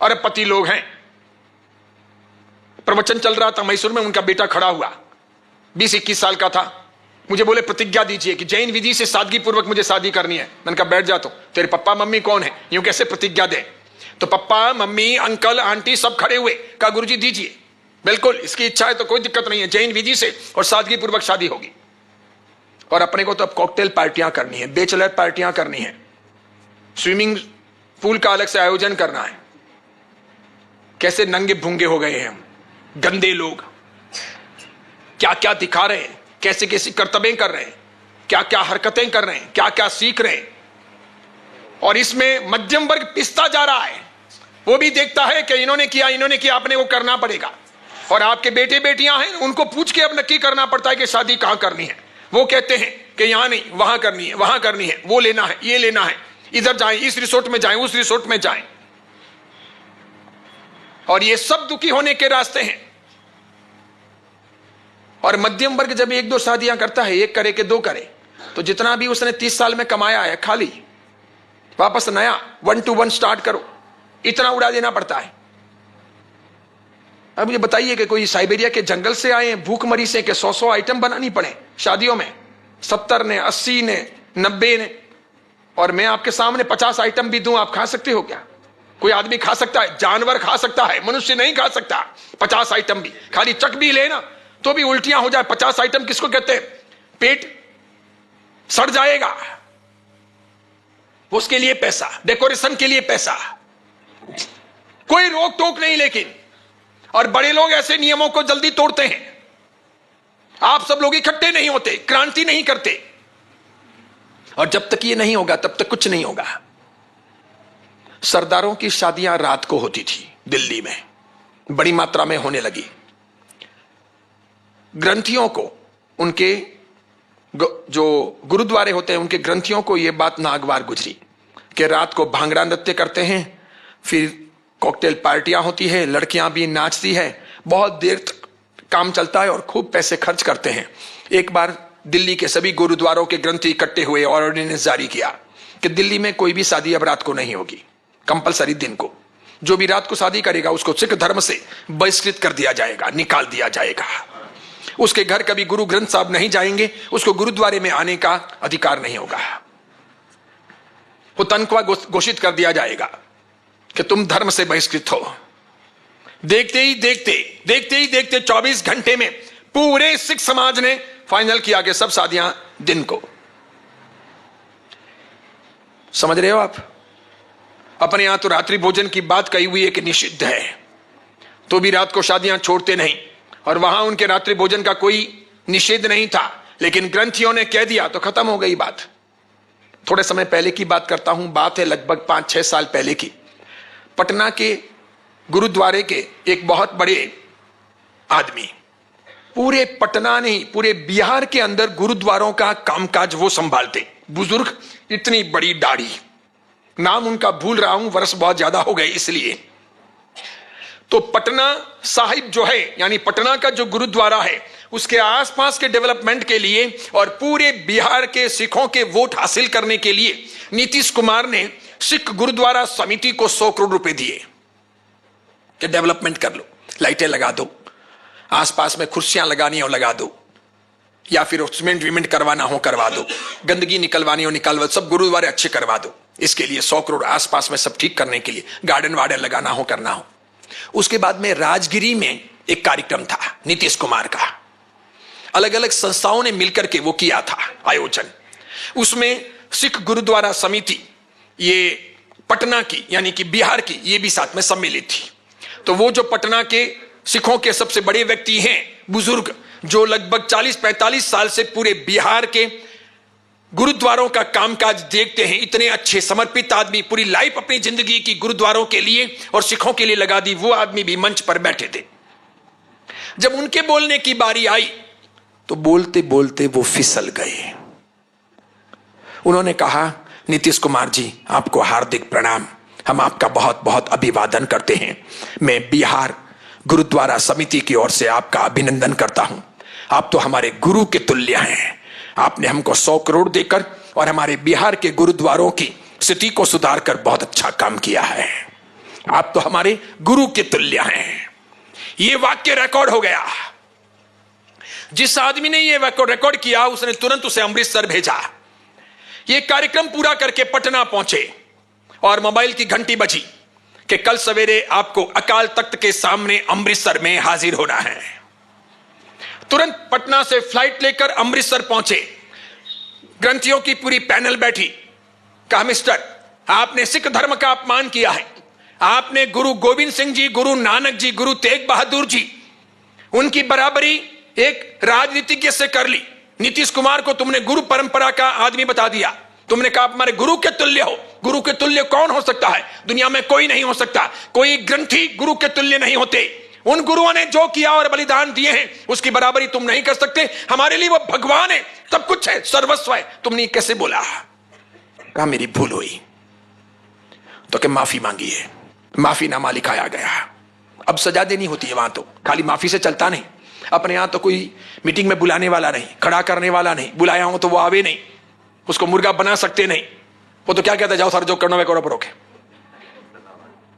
अरबपति लोग हैं। प्रवचन चल रहा था मैसूर में, उनका बेटा खड़ा हुआ, 20-21 साल का था। मुझे बोले प्रतिज्ञा दीजिए कि जैन विधि से सादगी पूर्वक मुझे शादी करनी है। मैंने कहा बैठ जा, तो तेरे पप्पा मम्मी कौन है, यूं कैसे प्रतिज्ञा दे। तो पप्पा मम्मी अंकल आंटी सब खड़े हुए, कहा गुरुजी दीजिए। बिल्कुल, इसकी इच्छा है तो कोई दिक्कत नहीं है, जैन विधि से और सादगी पूर्वक शादी होगी। और अपने को तो अब कॉकटेल पार्टियां करनी है, बैचलर पार्टियां करनी है, स्विमिंग पूल का अलग से आयोजन करना है। कैसे नंगे भूंगे हो गए हैं हम, गंदे लोग, क्या क्या दिखा रहे हैं, कैसे कैसी कर्तव्य कर रहे हैं, क्या क्या हरकतें कर रहे हैं, क्या क्या सीख रहे हैं। और इसमें मध्यम वर्ग पिसता जा रहा है, वो भी देखता है कि इन्होंने किया, आपने वो करना पड़ेगा। और आपके बेटे बेटियां हैं, उनको पूछ के अब नक्की करना पड़ता है कि शादी कहां करनी है। वो कहते हैं कि यहां नहीं, वहां करनी है, वहां करनी है, वो लेना है, ये लेना है, इधर जाएं, इस रिसोर्ट में जाएं, उस रिसोर्ट में जाएं। और ये सब दुखी होने के रास्ते हैं। और मध्यम वर्ग जब 1-2 शादियां करता है, 1 करे कि 2 करे, तो जितना भी उसने 30 साल में कमाया है खाली वापस नया 1 to 1 स्टार्ट करो, इतना उड़ा देना पड़ता है। अब ये बताइए कि कोई साइबेरिया के जंगल से आए हैं, भूखमरी से, कि 100 आइटम बनानी पड़े शादियों में, 70 ने, 80 ने, 90 ने, और मैं आपके सामने 50 आइटम भी दूं, आप खा सकते हो क्या? कोई आदमी खा सकता है, जानवर खा सकता है, मनुष्य नहीं खा सकता। 50 आइटम भी, खाली चक भी लेना तो भी उल्टियां हो जाए। 50 आइटम किसको कहते हैं? पेट सड़ जाएगा। उसके लिए पैसा, डेकोरेशन के लिए पैसा, कोई रोक टोक नहीं। लेकिन और बड़े लोग ऐसे नियमों को जल्दी तोड़ते हैं। आप सब लोग इकट्ठे नहीं होते, क्रांति नहीं करते। और जब तक ये नहीं होगा तब तक कुछ नहीं होगा। सरदारों की शादियां रात को होती थी दिल्ली में, बड़ी मात्रा में होने लगी। ग्रंथियों को, उनके जो गुरुद्वारे होते हैं उनके ग्रंथियों को यह बात नागवार गुजरी कि रात को भांगड़ा नृत्य करते हैं, फिर कॉकटेल पार्टियां होती है, लड़कियां भी नाचती है, बहुत देर तक काम चलता है और खूब पैसे खर्च करते हैं। एक बार दिल्ली के सभी गुरुद्वारों के ग्रंथी इकट्ठे हुए और ऑर्डिनेंस जारी किया कि दिल्ली में कोई भी शादी अब रात को नहीं होगी, कंपलसरी दिन को। जो भी रात को शादी करेगा उसको सिख धर्म से बहिष्कृत कर दिया जाएगा, निकाल दिया जाएगा। उसके घर कभी गुरु ग्रंथ साहब नहीं जाएंगे, उसको गुरुद्वारे में आने का अधिकार नहीं होगा। वो तनख्वाह घोषित कर दिया जाएगा कि तुम धर्म से बहिष्कृत हो। देखते ही देखते 24 घंटे में पूरे सिख समाज ने फाइनल किया कि सब शादियां दिन को। समझ रहे हो आप? अपने यहां तो रात्रि भोजन की बात कही हुई है कि निषिद्ध है, तो भी रात को शादियां छोड़ते नहीं। और वहां उनके रात्रि भोजन का कोई निषेध नहीं था, लेकिन ग्रंथियों ने कह दिया तो खत्म हो गई बात। थोड़े समय पहले की बात करता हूं, बात है लगभग 5-6 साल पहले की। पटना के गुरुद्वारे के एक बहुत बड़े आदमी, पूरे पटना नहीं पूरे बिहार के अंदर गुरुद्वारों का कामकाज वो संभालते। बुजुर्ग, इतनी बड़ी दाढ़ी, नाम उनका भूल रहा हूं, वर्ष बहुत ज्यादा हो गए इसलिए। तो पटना साहिब जो है, यानी पटना का जो गुरुद्वारा है, उसके आसपास के डेवलपमेंट के लिए और पूरे बिहार के सिखों के वोट हासिल करने के लिए नीतीश कुमार ने सिख गुरुद्वारा समिति को 100 करोड़ रुपए दिए कि डेवलपमेंट कर लो, लाइटें लगा दो, आसपास में कुर्सियां लगानी हो लगा दो, या फिर सीमेंट वीमेंट करवाना हो करवा दो, गंदगी निकलवानी हो निकलवा, सब गुरुद्वारे अच्छे करवा दो। इसके लिए 100 करोड़ आसपास में सब ठीक करने के लिए, गार्डन वार्डन लगाना हो करना हो। उसके बाद में राजगिरी में एक कार्यक्रम था नीतीश कुमार का, अलग अलग संस्थाओं ने मिलकर के वो किया था आयोजन। उसमें सिख गुरुद्वारा समिति, ये पटना की यानी कि बिहार की, ये भी साथ में सम्मिलित थी। तो वो जो पटना के सिखों के सबसे बड़े व्यक्ति हैं, बुजुर्ग, जो लगभग 40-45 साल से पूरे बिहार के गुरुद्वारों का कामकाज देखते हैं, इतने अच्छे समर्पित आदमी, पूरी लाइफ अपनी जिंदगी की गुरुद्वारों के लिए और सिखों के लिए लगा दी, वो आदमी भी मंच पर बैठे थे। जब उनके बोलने की बारी आई तो बोलते बोलते वो फिसल गए। उन्होंने कहा, नीतीश कुमार जी, आपको हार्दिक प्रणाम, हम आपका बहुत बहुत अभिवादन करते हैं। मैं बिहार गुरुद्वारा समिति की ओर से आपका अभिनंदन करता हूं। आप तो हमारे गुरु के तुल्य हैं। आपने हमको 100 करोड़ देकर और हमारे बिहार के गुरुद्वारों की स्थिति को सुधार कर बहुत अच्छा काम किया है। आप तो हमारे गुरु के तुल्य हैं। यह वाक्य रिकॉर्ड हो गया। जिस आदमी ने यह रिकॉर्ड किया उसने तुरंत उसे अमृतसर भेजा। यह कार्यक्रम पूरा करके पटना पहुंचे और मोबाइल की घंटी बजी कि कल सवेरे आपको अकाल तख्त के सामने अमृतसर में हाजिर होना है। तुरंत पटना से फ्लाइट लेकर अमृतसर पहुंचे। ग्रंथियों की पूरी पैनल बैठी। कहा, मिस्टर, आपने सिख धर्म का अपमान किया है। आपने गुरु गोविंद सिंह जी, गुरु नानक जी, गुरु तेग बहादुर जी, उनकी बराबरी एक राजनीतिज्ञ से कर ली। नीतीश कुमार को तुमने गुरु परंपरा का आदमी बता दिया। तुमने कहा हमारे गुरु के तुल्य हो। गुरु के तुल्य कौन हो सकता है? दुनिया में कोई नहीं हो सकता। कोई ग्रंथी गुरु के तुल्य नहीं होते। उन गुरुओं ने जो किया और बलिदान दिए हैं उसकी बराबरी तुम नहीं कर सकते। हमारे लिए वो भगवान है, सब कुछ है, सर्वस्व है। तुमने कैसे बोला? कहा मेरी भूल हुई। तो क्या माफी मांगी है, माफीनामा लिखाया गया। अब सजा देनी होती है वहां, तो खाली माफी से चलता नहीं। अपने यहां तो कोई मीटिंग में बुलाने वाला नहीं, खड़ा करने वाला नहीं, बुलाया हो तो वो आवे नहीं, उसको मुर्गा बना सकते नहीं। वो तो क्या कहता है, जाओ सर जो करना है करो परोके।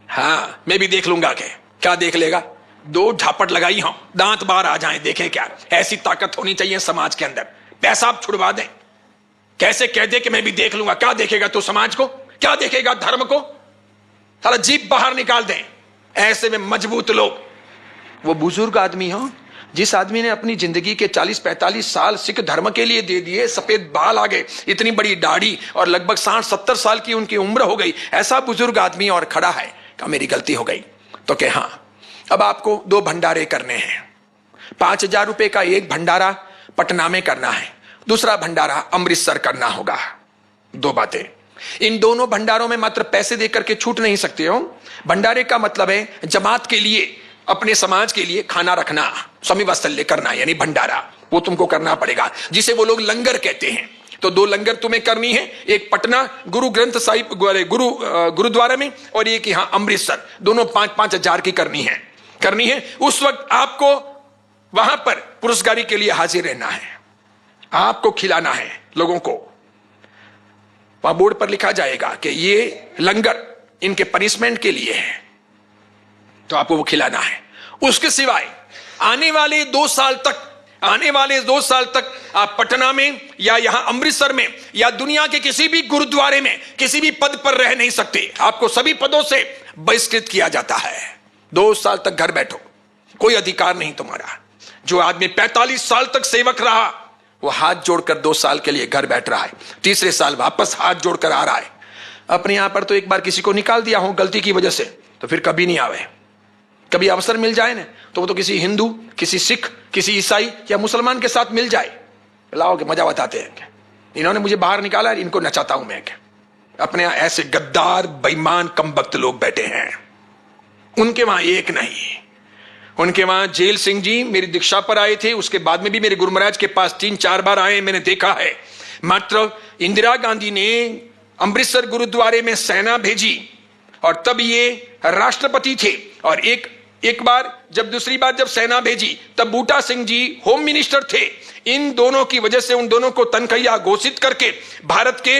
हाँ, मैं भी देख लूंगा। क्या देख लेगा? 2 झापट लगाई हूं, दांत बाहर आ जाएं, देखें क्या। ऐसी ताकत होनी चाहिए समाज के अंदर। पैसा आप छुड़वा दें, कैसे कह दे कि मैं भी देख लूंगा। क्या देखेगा तू समाज को? क्या देखेगा धर्म को? साला जीप बाहर निकाल दें। ऐसे में मजबूत लोग, वो बुजुर्ग आदमी हो जिस आदमी ने अपनी जिंदगी के 40-45 साल सिख धर्म के लिए दे दिए, सफेद बाल आ गए, इतनी बड़ी दाढ़ी और लगभग 60-70 साल की उनकी उम्र हो गई, ऐसा बुजुर्ग आदमी और खड़ा है। क्या मेरी गलती हो गई? तो कहे हाँ, अब आपको 2 भंडारे करने हैं। 5,000 रुपए का एक भंडारा पटना में करना है, दूसरा भंडारा अमृतसर करना होगा। 2 बातें। इन दोनों भंडारों में मात्र पैसे देकर के छूट नहीं सकते हो। भंडारे का मतलब है जमात के लिए, अपने समाज के लिए खाना रखना, स्वामी वात्सल्य करना, यानी भंडारा, वो तुमको करना पड़ेगा, जिसे वो लोग लंगर कहते हैं। तो 2 लंगर तुम्हें करनी है, एक पटना गुरु ग्रंथ साहिब गुरुद्वारा में और एक यहां अमृतसर, दोनों 5-5 हजार की करनी है। उस वक्त आपको वहां पर पुरस्कारी के लिए हाजिर रहना है, आपको खिलाना है लोगों को। वहां बोर्ड पर लिखा जाएगा कि ये लंगर इनके पनिशमेंट के लिए है, तो आपको वो खिलाना है। उसके सिवाय आने वाले 2 साल तक आप पटना में या यहां अमृतसर में या दुनिया के किसी भी गुरुद्वारे में किसी भी पद पर रह नहीं सकते। आपको सभी पदों से बहिष्कृत किया जाता है। 2 साल तक घर बैठो, कोई अधिकार नहीं तुम्हारा। जो आदमी 45 साल तक सेवक रहा, वो हाथ जोड़कर 2 साल के लिए घर बैठ रहा है, तीसरे साल वापस हाथ जोड़कर आ रहा है। अपने यहां पर तो एक बार किसी को निकाल दिया हो गलती की वजह से, तो फिर कभी नहीं आवे। कभी अवसर मिल जाए ना, तो वो तो किसी हिंदू, किसी सिख, किसी ईसाई या मुसलमान के साथ मिल जाए, लाओ के मजा बताते हैं। इन्होंने मुझे बाहर निकाला, इनको नचाता हूं मैं। अपने यहां ऐसे गद्दार, बेईमान, कमबख्त लोग बैठे हैं। उनके वहां एक नहीं, उनके वहां जेल सिंह जी मेरी दीक्षा पर आए थे, उसके बाद में भी मेरे गुरु महाराज के पास 3-4 बार आए, मैंने देखा है। मात्र इंदिरा गांधी ने अमृतसर गुरुद्वारे में सेना भेजी और तब ये राष्ट्रपति थे, और एक बार जब दूसरी बार जब सेना भेजी तब बूटा सिंह जी होम मिनिस्टर थे। इन दोनों की वजह से उन दोनों को तनखैया घोषित करके भारत के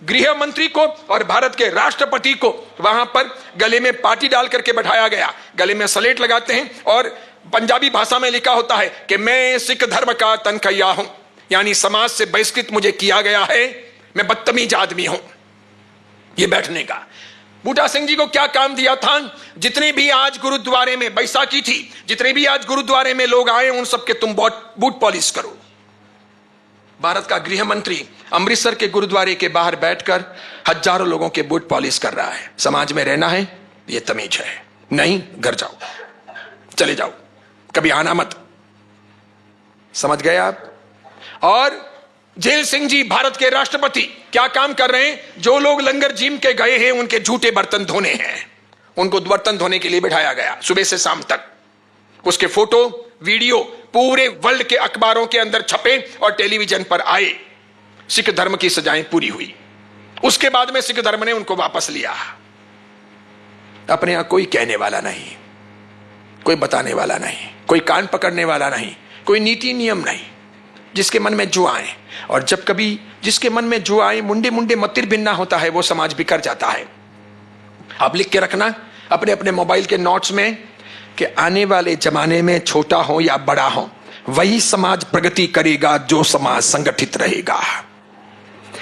गृह मंत्री को और भारत के राष्ट्रपति को वहां पर गले में पाटी डाल करके बैठाया गया। गले में सलेट लगाते हैं और पंजाबी भाषा में लिखा होता है कि मैं सिख धर्म का तनखैया हूं, यानी समाज से बहिष्कृत मुझे किया गया है, मैं बदतमीज आदमी हूं। ये बैठने का बूटा सिंह जी को क्या काम दिया था? जितने भी आज गुरुद्वारे में बैसाखी थी, जितने भी आज गुरुद्वारे में लोग आए, उन सबके तुम बूट पॉलिश करो। भारत का गृह मंत्री अमृतसर के गुरुद्वारे के बाहर बैठकर हजारों लोगों के बूट पॉलिश कर रहा है। समाज में रहना है, यह तमीज है। नहीं, घर जाओ, चले जाओ, कभी आना मत। समझ गए आप? और जेल सिंह जी भारत के राष्ट्रपति क्या काम कर रहे हैं? जो लोग लंगर जिम के गए हैं उनके झूठे बर्तन धोने हैं, उनको बर्तन धोने के लिए बिठाया गया सुबह से शाम तक। उसके फोटो वीडियो पूरे वर्ल्ड के अखबारों के अंदर छपे और टेलीविजन पर आए। सिख धर्म की सजाएं पूरी हुई। उसके बाद में सिख धर्म ने उनको वापस लिया। अपने यहां कोई कहने वाला नहीं, कोई बताने वाला नहीं, कोई कान पकड़ने वाला नहीं, कोई नीति नियम नहीं। जिसके मन में जो आए, और जब कभी जिसके मन में जो आए मुंडे मुंडे मतिर भिन्ना होता है, वो समाज बिखर जाता है। आप लिख के रखना अपने अपने मोबाइल के नोट्स में कि आने वाले जमाने में छोटा हो या बड़ा हो, वही समाज प्रगति करेगा जो समाज संगठित रहेगा।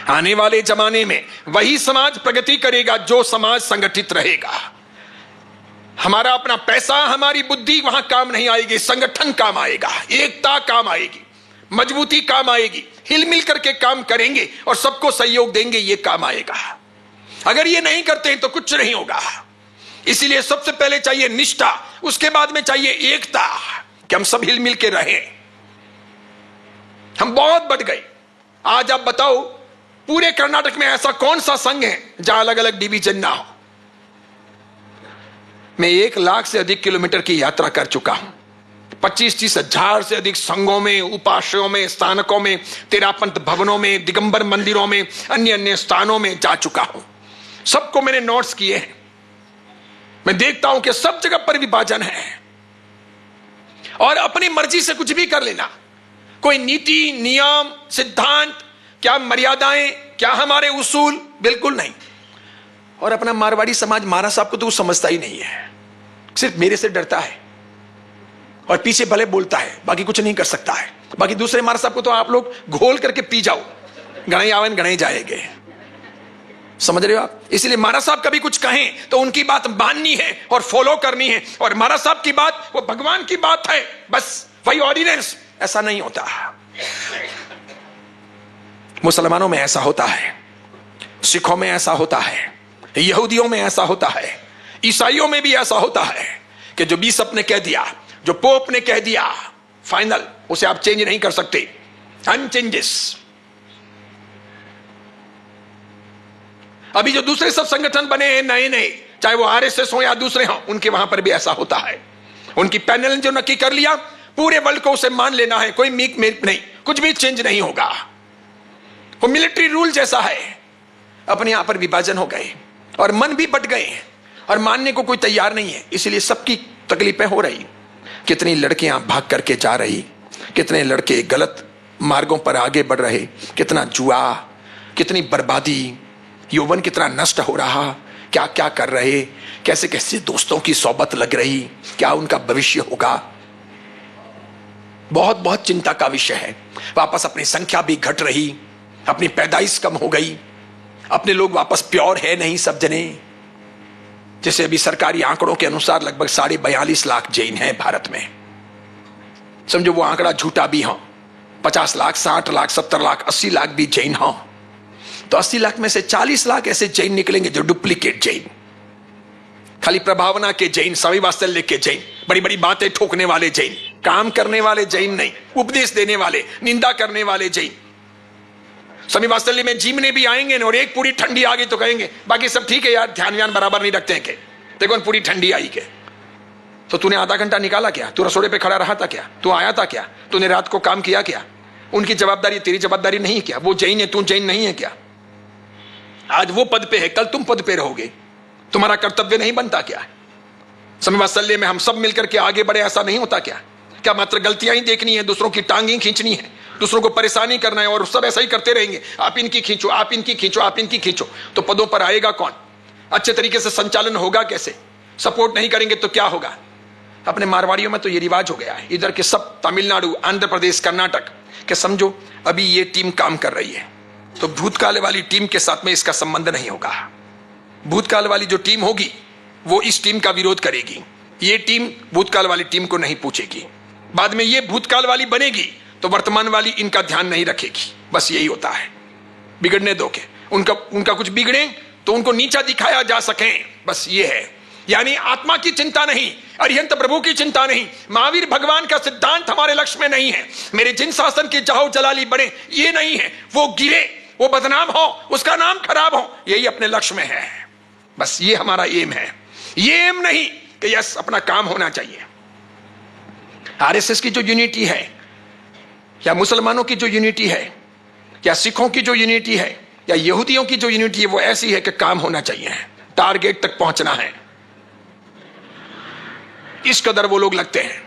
आने वाले जमाने में वही समाज प्रगति करेगा जो समाज संगठित रहेगा। हमारा अपना पैसा, हमारी बुद्धि वहां काम नहीं आएगी, संगठन काम आएगा, एकता काम आएगी, मजबूती काम आएगी। हिल मिल करके काम करेंगे और सबको सहयोग देंगे, ये काम आएगा। अगर ये नहीं करते हैं तो कुछ नहीं होगा। इसीलिए सबसे पहले चाहिए निष्ठा, उसके बाद में चाहिए एकता, कि हम सब हिल मिल के रहें। हम बहुत बढ़ गए। आज आप बताओ, पूरे कर्नाटक में ऐसा कौन सा संघ है जहां अलग अलग डिवीजन ना हो? मैं 1 लाख से अधिक किलोमीटर की यात्रा कर चुका हूं। 25-30 हजार से अधिक संघों में, उपाश्रयों में, स्थानकों में, तेरापंथ भवनों में, दिगंबर मंदिरों में, अन्य अन्य स्थानों में जा चुका हूं। सबको मैंने नोट्स किए हैं। मैं देखता हूं कि सब जगह पर विभाजन है और अपनी मर्जी से कुछ भी कर लेना। कोई नीति, नियम, सिद्धांत, क्या मर्यादाएं, क्या हमारे उसूल, बिल्कुल नहीं। और अपना मारवाड़ी समाज महाराज साहब को तो समझता ही नहीं है, सिर्फ मेरे से डरता है और पीछे भले बोलता है, बाकी कुछ नहीं कर सकता है। बाकी दूसरे महाराज साहब को तो आप लोग घोल करके पी जाओ, गणाई आवन गणाई जाएंगे। समझ रहे हो आप? इसलिए महाराज साहब कभी कुछ कहें तो उनकी बात माननी है और फॉलो करनी है, और महाराज साहब की बात वो भगवान की बात है, बस वही ऑर्डिनेंस। ऐसा नहीं होता। मुसलमानों में ऐसा होता है, सिखों में ऐसा होता है, यहूदियों में ऐसा होता है, ईसाइयों में भी ऐसा होता है कि जो बिशप ने कह दिया, जो पोप ने कह दिया, फाइनल, उसे आप चेंज नहीं कर सकते। अनचेंजेस। अभी जो दूसरे सब संगठन बने हैं नए नए, चाहे वो आरएसएस हो या दूसरे हो, उनके वहां पर भी ऐसा होता है। उनकी पैनल ने जो नक्की कर लिया, पूरे वर्ल्ड को उसे मान लेना है, कोई मीक मेक नहीं, कुछ भी चेंज नहीं होगा। वो मिलिट्री रूल जैसा है। अपने यहां पर विभाजन हो गए और मन भी बट गए और मानने को कोई तैयार नहीं है, इसलिए सबकी तकलीफें हो रही। कितनी लड़कियां भाग करके जा रही, कितने लड़के गलत मार्गों पर आगे बढ़ रहे, कितना जुआ, कितनी बर्बादी, यौवन कितना नष्ट हो रहा, क्या क्या कर रहे, कैसे कैसे दोस्तों की सोबत लग रही, क्या उनका भविष्य होगा। बहुत बहुत चिंता का विषय है। वापस अपनी संख्या भी घट रही, अपनी पैदाइश कम हो गई, अपने लोग वापस प्योर है नहीं सब जने। जैसे अभी सरकारी आंकड़ों के अनुसार लगभग 42.5 लाख जैन हैं भारत में। समझो वो आंकड़ा झूठा भी हो, 50 लाख, 60 लाख, 70 लाख, 80 लाख भी जैन हो, तो 80 लाख में से 40 लाख ऐसे जैन निकलेंगे जो डुप्लीकेट जैन, खाली प्रभावना के जैन, स्वामी वात्सल्य के जैन, बड़ी बड़ी बातें ठोकने वाले जैन, काम करने वाले जैन नहीं, उपदेश देने वाले, निंदा करने वाले जैन। स्वामी वात्सल्य में जीवने भी आएंगे और एक पूरी ठंडी आ गई तो कहेंगे बाकी सब ठीक है यार, ध्यान व्यान बराबर नहीं रखते हैं के, देखो पूरी ठंडी आई के। तो तूने आधा घंटा निकाला क्या? तू रसोड़े पे खड़ा रहा था क्या? तू आया था क्या? तूने रात को काम किया क्या? उनकी जवाबदारी तेरी जवाबदारी नहीं क्या? वो जैन है, तू जैन नहीं है क्या? आज वो पद पे है, कल तुम पद पे रहोगे, तुम्हारा कर्तव्य नहीं बनता क्या? स्वामी वात्सल्य में हम सब मिलकर के आगे बढ़े, ऐसा नहीं होता क्या? क्या मात्र गलतियां ही देखनी है, दूसरों की टांग ही खींचनी है, दूसरों को परेशानी करना है और सब ऐसा ही करते रहेंगे, आप इनकी खींचो, आप इनकी खींचो, आप इनकी खींचो, तो पदों पर आएगा कौन? अच्छे तरीके से संचालन होगा कैसे? सपोर्ट नहीं करेंगे तो क्या होगा? अपने मारवाड़ियों में तो ये रिवाज हो गया है, इधर के सब तमिलनाडु, आंध्र प्रदेश, कर्नाटक के समझो अभी ये टीम काम कर रही है, तो भूतकाल वाली टीम के साथ में इसका संबंध नहीं होगा। भूतकाल वाली जो टीम होगी वो इस टीम का विरोध करेगी, ये टीम भूतकाल वाली टीम को नहीं पूछेगी। बाद में ये भूतकाल वाली बनेगी तो वर्तमान वाली इनका ध्यान नहीं रखेगी। बस यही होता है, बिगड़ने दो के उनका कुछ बिगड़े तो उनको नीचा दिखाया जा सके, बस ये है। यानी आत्मा की चिंता नहीं, अरिहंत प्रभु की चिंता नहीं, महावीर भगवान का सिद्धांत हमारे लक्ष्य में नहीं है। मेरे जिन शासन के जाहो जलाली बढ़े, ये नहीं है। वो गिरे, वो बदनाम हो, उसका नाम खराब हो, यही अपने लक्ष्य में है। बस ये हमारा एम है। ये एम नहीं कि यस अपना काम होना चाहिए। आरएसएस की जो यूनिटी है, या मुसलमानों की जो यूनिटी है, या सिखों की जो यूनिटी है, या यहूदियों की जो यूनिटी है, वो ऐसी है कि काम होना चाहिए, टारगेट तक पहुंचना है। इस कदर वो लोग लगते हैं,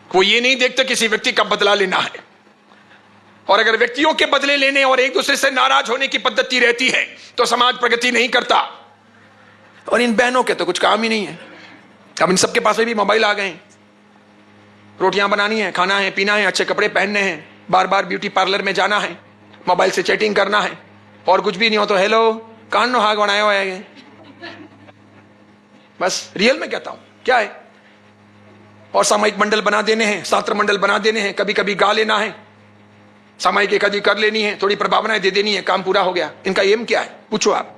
वो ये नहीं देखते किसी व्यक्ति का बदला लेना है। और अगर व्यक्तियों के बदले लेने और एक दूसरे से नाराज होने की पद्धति रहती है तो समाज प्रगति नहीं करता। और इन बहनों के तो कुछ काम ही नहीं है। अब इन सबके पास में भी मोबाइल आ गए हैं, रोटियां बनानी है, खाना है, पीना है, अच्छे कपड़े पहनने हैं, बार बार ब्यूटी पार्लर में जाना है, मोबाइल से चैटिंग करना है, और कुछ भी नहीं हो तो हेलो कान नो हाग बनाया हुआ है। बस रियल में कहता हूं क्या है। और सामायिक मंडल बना देने हैं, शास्त्र मंडल बना देने हैं, कभी कभी गा लेना है, सामायिक एकादशी कर लेनी है, थोड़ी प्रभावनाएं दे देनी है, काम पूरा हो गया। इनका एम क्या है? पूछो आप,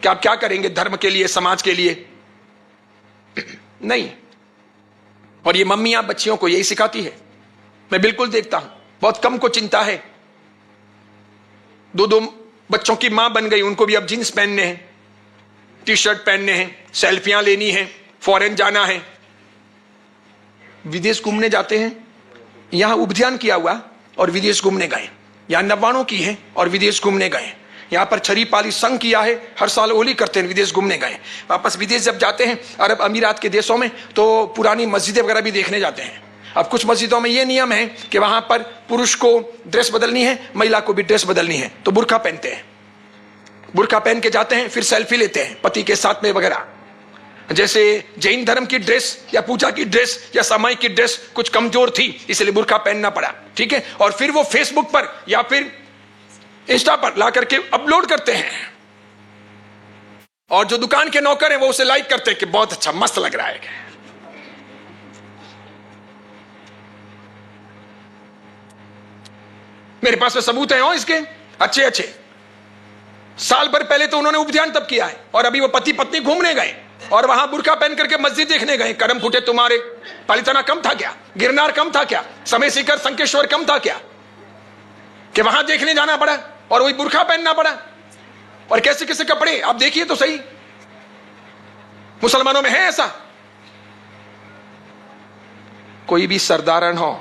क्या आप क्या करेंगे धर्म के लिए, समाज के लिए? नहीं। और ये मम्मियां बच्चियों को यही सिखाती है। मैं बिल्कुल देखता हूं, बहुत कम को चिंता है। दो बच्चों की मां बन गई, उनको भी अब जींस पहनने हैं, टी शर्ट पहनने हैं, सेल्फियां लेनी है, फॉरेन जाना है, विदेश घूमने जाते हैं। यहां उपध्यान किया हुआ और विदेश घूमने गए, यहां नवाणों की है और विदेश घूमने गए, यहां पर छरी पाली संघ किया है, हर साल होली करते हैं, विदेश घूमने गए। वापस विदेश जब जाते हैं अरब अमीरात के देशों में तो पुरानी मस्जिदें वगैरह भी देखने जाते हैं। अब कुछ मस्जिदों में यह नियम है कि वहां पर पुरुष को ड्रेस बदलनी है, महिला को भी ड्रेस बदलनी है, तो बुर्का पहनते हैं, बुर्का पहन के जाते हैं, फिर सेल्फी लेते हैं पति के साथ में वगैरह। जैसे जैन धर्म की ड्रेस या पूजा की ड्रेस या सामायिक की ड्रेस कुछ कमजोर थी, इसलिए बुर्का पहनना पड़ा, ठीक है। और फिर वो फेसबुक पर या फिर इंस्टा पर ला करके अपलोड करते हैं। और जो दुकान के नौकर हैं वो उसे लाइक करते हैं कि बहुत अच्छा, मस्त लग रहा है। मेरे पास में सबूत हैं इसके अच्छे अच्छे। साल भर पहले तो उन्होंने उपध्यान तब किया है, और अभी वो पति पत्नी घूमने गए और वहां बुर्का पहन करके मस्जिद देखने गए। करम फूटे तुम्हारे, पालिताना कम था क्या? गिरनार कम था क्या? समय शिखर संकेश्वर कम था क्या कि वहां देखने जाना पड़ा और वही बुर्का पहनना पड़ा? और कैसे कैसे कपड़े, आप देखिए तो सही। मुसलमानों में है ऐसा? कोई भी सरदारन हो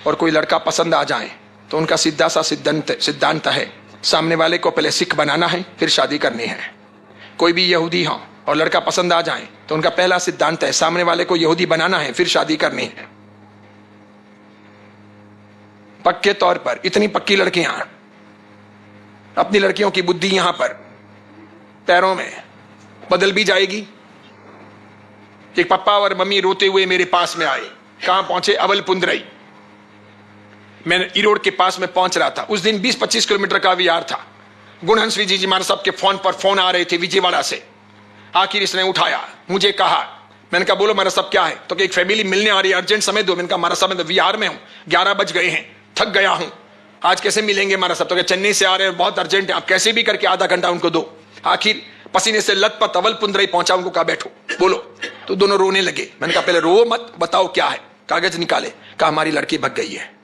और कोई लड़का पसंद आ जाए तो उनका सीधा सा सिद्धांत है, सामने वाले को पहले सिख बनाना है फिर शादी करनी है। कोई भी यहूदी हो और लड़का पसंद आ जाए तो उनका पहला सिद्धांत है, सामने वाले को यहूदी बनाना है फिर शादी करनी है। पक्के तौर पर इतनी पक्की लड़कियां, अपनी लड़कियों की बुद्धि यहां पर पैरों में बदल भी जाएगी। एक पापा और मम्मी रोते हुए मेरे पास में आए। कहां पहुंचे? अवलपुंदरई। मैं ईरोड के पास में पहुंच रहा था। उस दिन 20-25 किलोमीटर का विहार था। गुणहंस विजय जी महाराज साहब के फोन पर फोन आ रहे थे विजयवाड़ा से। आखिर इसने उठाया, मुझे कहा, मैंने कहा बोलो महाराज साहब क्या है? तो कि एक फैमिली मिलने आ रही है, अर्जेंट समय दो। मैंने कहा महाराज साहब मैं तो विहार में हूं, 11 बज गए हैं, थक गया हूं, आज कैसे मिलेंगे महाराज साहब? तो कि चेन्नई से आ रहे हैं, बहुत अर्जेंट है, आप कैसे भी करके आधा घंटा उनको दो। आखिर पसीने से लथपथ अवलपुंदरई पहुंचा, उनको कहा बैठो, बोलो। तो दोनों रोने लगे। मैंने कहा पहले रो मत, बताओ क्या है? कागज निकाले, कहा हमारी लड़की भग गई है।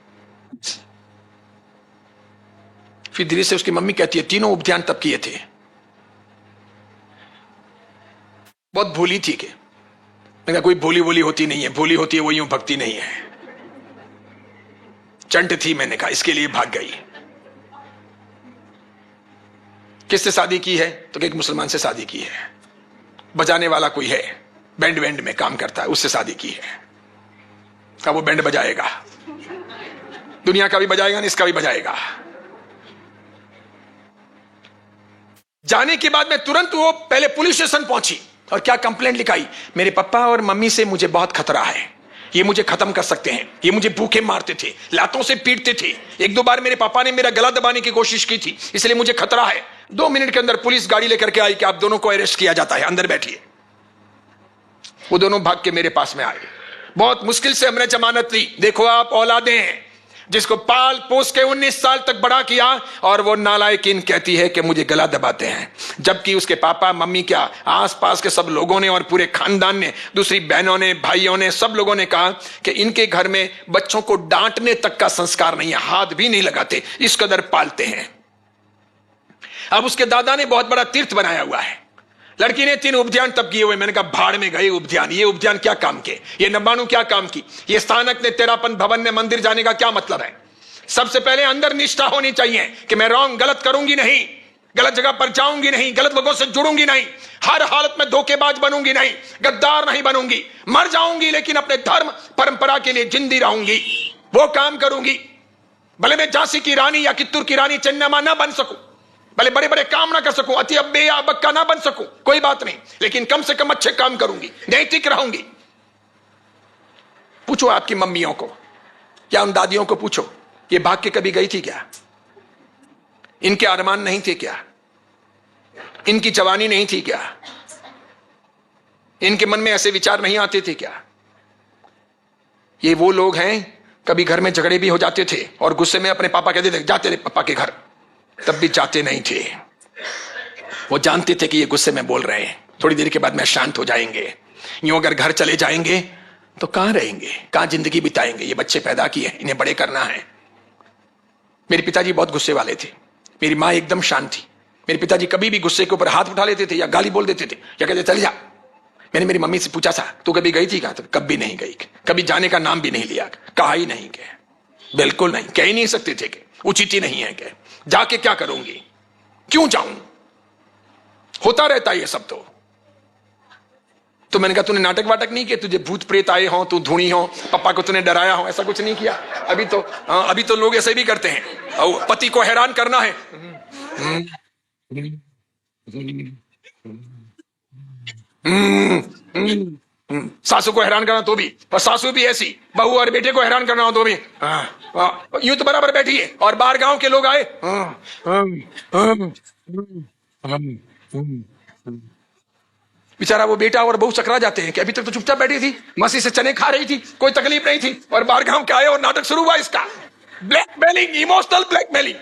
फिर धीरे से उसकी मम्मी कहती है तीनों उपध्यान तब किए थे, बहुत भोली थी के। मैंने कहा कोई भोली भोली होती नहीं है, भोली होती है वो यूं भक्ति नहीं है, चंट थी। मैंने कहा इसके लिए भाग गई। किससे शादी की है? तो एक मुसलमान से शादी की है, बजाने वाला कोई है, बैंड बैंड में काम करता है, उससे शादी की है। कहा वो बैंड बजाएगा, दुनिया का भी बजाएगा ना, इसका भी बजाएगा। जाने के बाद में तुरंत वो पहले पुलिस स्टेशन पहुंची और क्या कंप्लेंट लिखाई, मेरे पापा और मम्मी से मुझे बहुत खतरा है, ये मुझे खत्म कर सकते हैं, ये मुझे भूखे मारते थे, लातों से पीटते थे, 1-2 बार मेरे पापा ने मेरा गला दबाने की कोशिश की थी, इसलिए मुझे खतरा है। 2 मिनट के अंदर पुलिस गाड़ी लेकर के आई कि आप दोनों को अरेस्ट किया जाता है, अंदर बैठिए। वो दोनों भाग के मेरे पास में आए। बहुत मुश्किल से हमने जमानत ली। देखो आप औलादे हैं जिसको पाल पोस के 19 साल तक बड़ा किया और वो नालायकीन कहती है कि मुझे गला दबाते हैं, जबकि उसके पापा मम्मी क्या आसपास के सब लोगों ने और पूरे खानदान ने, दूसरी बहनों ने, भाइयों ने, सब लोगों ने कहा कि इनके घर में बच्चों को डांटने तक का संस्कार नहीं है, हाथ भी नहीं लगाते, इस कदर पालते हैं। अब उसके दादा ने बहुत बड़ा तीर्थ बनाया हुआ है। लड़की ने 3 उपध्यान तब किए हुए। मैंने कहा भाड़ में गए उपध्यान, ये उपध्यान क्या काम के, ये नब्बाणु क्या काम की, ये स्थानक ने, तेरापन भवन ने, मंदिर जाने का क्या मतलब है? सबसे पहले अंदर निष्ठा होनी चाहिए कि मैं रॉन्ग, गलत करूंगी नहीं, गलत जगह पर जाऊंगी नहीं, गलत लोगों से जुड़ूंगी नहीं, हर हालत में धोखेबाज बनूंगी नहीं, गद्दार नहीं बनूंगी, मर जाऊंगी लेकिन अपने धर्म परंपरा के लिए जिंदी रहूंगी, वो काम करूंगी। भले मैं झांसी की रानी या कित्तूर की रानी चन्नामा ना बन सकूं, भले बड़े बड़े काम ना कर सकूं, अति अब्बे या बक्का ना बन सकूं, कोई बात नहीं, लेकिन कम से कम अच्छे काम करूंगी, नैतिक रहूंगी। पूछो आपकी मम्मियों को या उन दादियों को पूछो, ये भाग के कभी गई थी क्या? इनके अरमान नहीं थे क्या? इनकी जवानी नहीं थी क्या? इनके मन में ऐसे विचार नहीं आते थे क्या? ये वो लोग हैं, कभी घर में झगड़े भी हो जाते थे और गुस्से में अपने पापा कहते थे जाते थे पापा के घर, तब भी जाते नहीं थे। वो जानते थे कि ये गुस्से में बोल रहे हैं, थोड़ी देर के बाद में शांत हो जाएंगे। यूं अगर घर चले जाएंगे तो कहां रहेंगे, कहां जिंदगी बिताएंगे? ये बच्चे पैदा किए, इन्हें बड़े करना है। मेरे पिताजी बहुत गुस्से वाले थे, मेरी मां एकदम शांत थी। मेरे पिताजी कभी भी गुस्से के ऊपर हाथ उठा लेते थे या गाली बोल देते थे या कहते चल जा। मैंने मेरी मम्मी से पूछा था तू कभी गई थी? कहा तो कभी नहीं गई, कभी जाने का नाम भी नहीं लिया, कहा ही नहीं के, बिल्कुल नहीं, कह ही नहीं सकते थे कि उचित ही नहीं है कि जाके क्या करूंगी, क्यों जाऊं, होता रहता ये सब। तो मैंने कहा तूने नाटक वाटक नहीं किया, तुझे भूत प्रेत आए हो, तू धुनी हो, पापा को तूने डराया हो, ऐसा कुछ नहीं किया? अभी तो लोग ऐसे भी करते हैं, और पति को हैरान करना है, सासू को हैरान करना तो भी, और सासू भी ऐसी, बहू और बेटे को हैरान करना हो तो भी यूं तो बराबर बैठी है, और बाहर गांव के लोग आए बेचारा वो बेटा और बहू चकरा जाते हैं कि अभी तक तो चुपचाप बैठी थी, मसी से चने खा रही थी, कोई तकलीफ नहीं थी, और बाहर गांव के आए और नाटक शुरू हुआ इसका। Blackmailing, emotional blackmailing.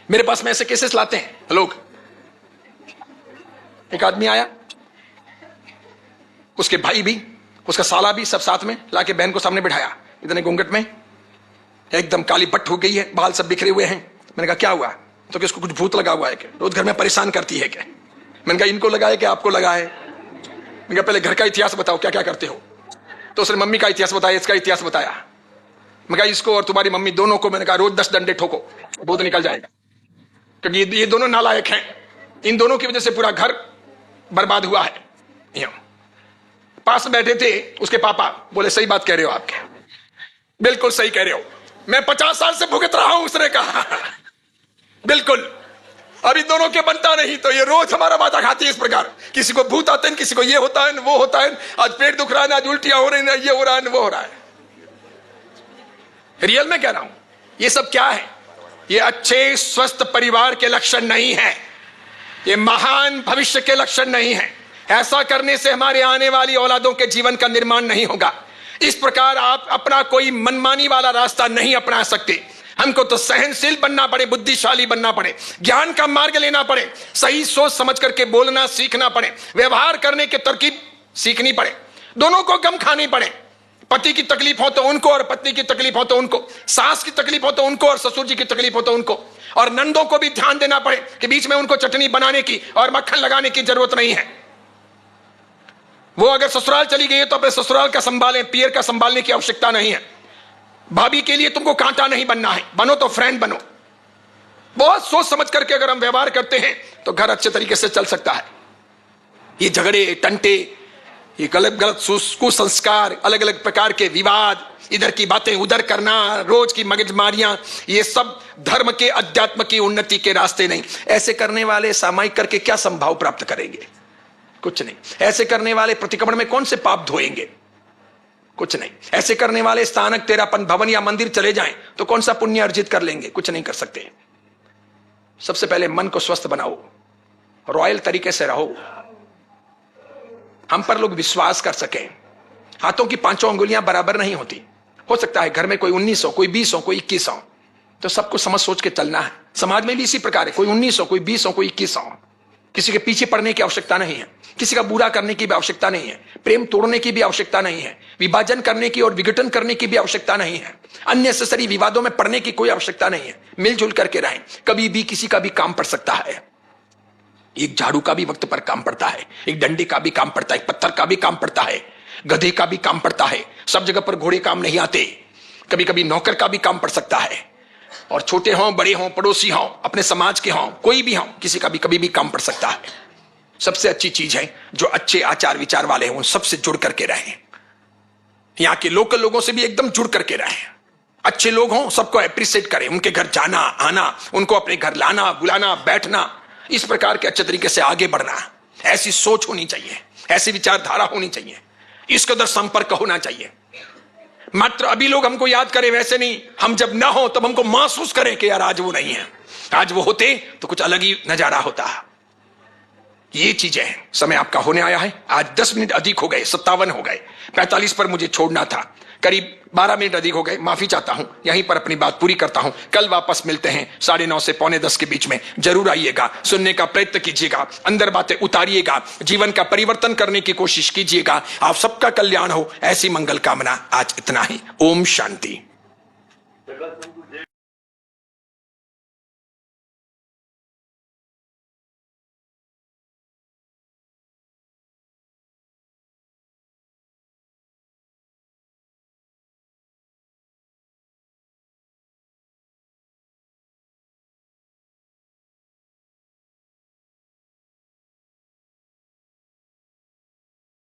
मेरे पास में ऐसे केसेस लाते हैं लोग। एक आदमी आया, उसके भाई भी, उसका साला भी, सब साथ में लाके बहन को सामने बिठाया, इतने घूंघट में, एकदम काली पट्ट हो गई है, बाल सब बिखरे हुए हैं। मैंने कहा क्या हुआ? तो कि उसको कुछ भूत लगा हुआ है, कि रोज घर में परेशान करती है क्या? मैंने कहा इनको लगा है कि आपको लगा है? मैंने कहा पहले घर का इतिहास बताओ, क्या क्या करते हो? तो उसने मम्मी का इतिहास बताया, इसका इतिहास बताया। मैं कहा इसको और तुम्हारी मम्मी दोनों को, मैंने कहा रोज 10 डंडे ठोको, भूत निकल जाएगा, क्योंकि ये दोनों नालायक हैं। इन दोनों की वजह से पूरा घर बर्बाद हुआ है। पास में बैठे थे उसके पापा, बोले सही बात कह रहे हो आपके, बिल्कुल सही कह रहे हो, मैं 50 साल से भुगत रहा हूं। उसने कहा बिल्कुल, अब इन दोनों के बनता नहीं तो ये रोज हमारा वादा खाती है इस प्रकार। किसी को भूत आते हैं, किसी को ये होता है, वो होता है, आज पेट दुख रहा है, आज उल्टियां हो रही है, ये हो रहा है, वो हो रहा है। रियल में कह रहा हूं, ये सब क्या है? ये अच्छे स्वस्थ परिवार के लक्षण नहीं है, ये महान भविष्य के लक्षण नहीं है। ऐसा करने से हमारे आने वाली औलादों के जीवन का निर्माण नहीं होगा। इस प्रकार आप अपना कोई मनमानी वाला रास्ता नहीं अपना सकते। हमको तो सहनशील बनना पड़े, बुद्धिशाली बनना पड़े, ज्ञान का मार्ग लेना पड़े, सही सोच समझ करके बोलना सीखना पड़े, व्यवहार करने की तरकीब सीखनी पड़े, दोनों को गम खानी पड़े। पति की तकलीफ हो तो उनको, और पत्नी की तकलीफ हो तो उनको, सास की तकलीफ हो तो उनको, और ससुर जी की तकलीफ हो तो उनको, और नंदों को भी ध्यान देना पड़े कि बीच में उनको चटनी बनाने की और मक्खन लगाने की जरूरत नहीं है। वो अगर ससुराल चली गई है तो अपने ससुराल का संभालें, पियर का संभालने की आवश्यकता नहीं है। भाभी के लिए तुमको कांटा नहीं बनना है, बनो तो फ्रेंड बनो। बहुत सोच समझ करके अगर हम व्यवहार करते हैं तो घर अच्छे तरीके से चल सकता है। ये झगड़े टंटे, ये गलत गलत कुसंस्कार, अलग अलग प्रकार के विवाद, इधर की बातें उधर करना, रोज की मगजमारियां, ये सब धर्म के, अध्यात्म की उन्नति के रास्ते नहीं। ऐसे करने वाले सामायिक करके क्या संभाव प्राप्त करेंगे? कुछ नहीं। ऐसे करने वाले प्रतिक्रमण में कौन से पाप धोएंगे? कुछ नहीं। ऐसे करने वाले स्थानक, तेरापन भवन या मंदिर चले जाएं तो कौन सा पुण्य अर्जित कर लेंगे? कुछ नहीं कर सकते। सबसे पहले मन को स्वस्थ बनाओ, रॉयल तरीके से रहो, हम पर लोग विश्वास कर सकें। हाथों की 5 अंगुलियां बराबर नहीं होती। हो सकता है घर में कोई 19 हो, कोई 20 हो, कोई 21 हो, तो सबको समझ सोच के चलना है। समाज में भी इसी प्रकार है, कोई 19 हो, कोई 20 हो, कोई 21 हो। किसी के पीछे पड़ने की आवश्यकता नहीं है, किसी का बुरा करने की भी आवश्यकता नहीं है, प्रेम तोड़ने की भी आवश्यकता नहीं है, विभाजन करने की और विघटन करने की भी आवश्यकता नहीं है, अननेसेसरी विवादों में पड़ने की कोई आवश्यकता नहीं है। मिलजुल करके रहें। कभी भी किसी का भी काम पड़ सकता है। एक झाड़ू का भी वक्त पर काम पड़ता है, एक डंडे का भी काम पड़ता है, पत्थर का भी काम पड़ता है, गधे का भी काम पड़ता है। सब जगह पर घोड़े काम नहीं आते। कभी कभी नौकर का भी काम पड़ सकता है, और छोटे हों, बड़े हों, पड़ोसी हों, अपने समाज के हों, कोई भी हों, किसी का भी कभी भी काम पड़ सकता है। सबसे अच्छी चीज है जो अच्छे आचार विचार वाले हों, उन सबसे जुड़ करके रहें। यहां के लोकल लोगों से भी एकदम जुड़ करके रहें। अच्छे लोग हों, सबको अप्रिशिएट करें, उनके घर जाना आना, उनको अपने घर लाना, बुलाना, बैठना, इस प्रकार के अच्छे तरीके से आगे बढ़ना। ऐसी सोच होनी चाहिए, ऐसी विचारधारा होनी चाहिए, इस कदर संपर्क होना चाहिए। मात्र अभी लोग हमको याद करें, वैसे नहीं। हम जब ना हो तब हमको महसूस करें कि यार आज वो नहीं है, आज वो होते तो कुछ अलग ही नजारा होता। ये चीजें हैं। समय आपका होने आया है। आज 10 मिनट अधिक हो गए, 57 हो गए, 45 पर मुझे छोड़ना था, करीब 12 मिनट अधिक हो गए, माफी चाहता हूं। यहीं पर अपनी बात पूरी करता हूं। कल वापस मिलते हैं 9:30 से 9:45 के बीच में। जरूर आइएगा, सुनने का प्रयत्न कीजिएगा, अंदर बातें उतारिएगा, जीवन का परिवर्तन करने की कोशिश कीजिएगा। आप सबका कल्याण हो, ऐसी मंगल कामना। आज इतना ही। ओम शांति।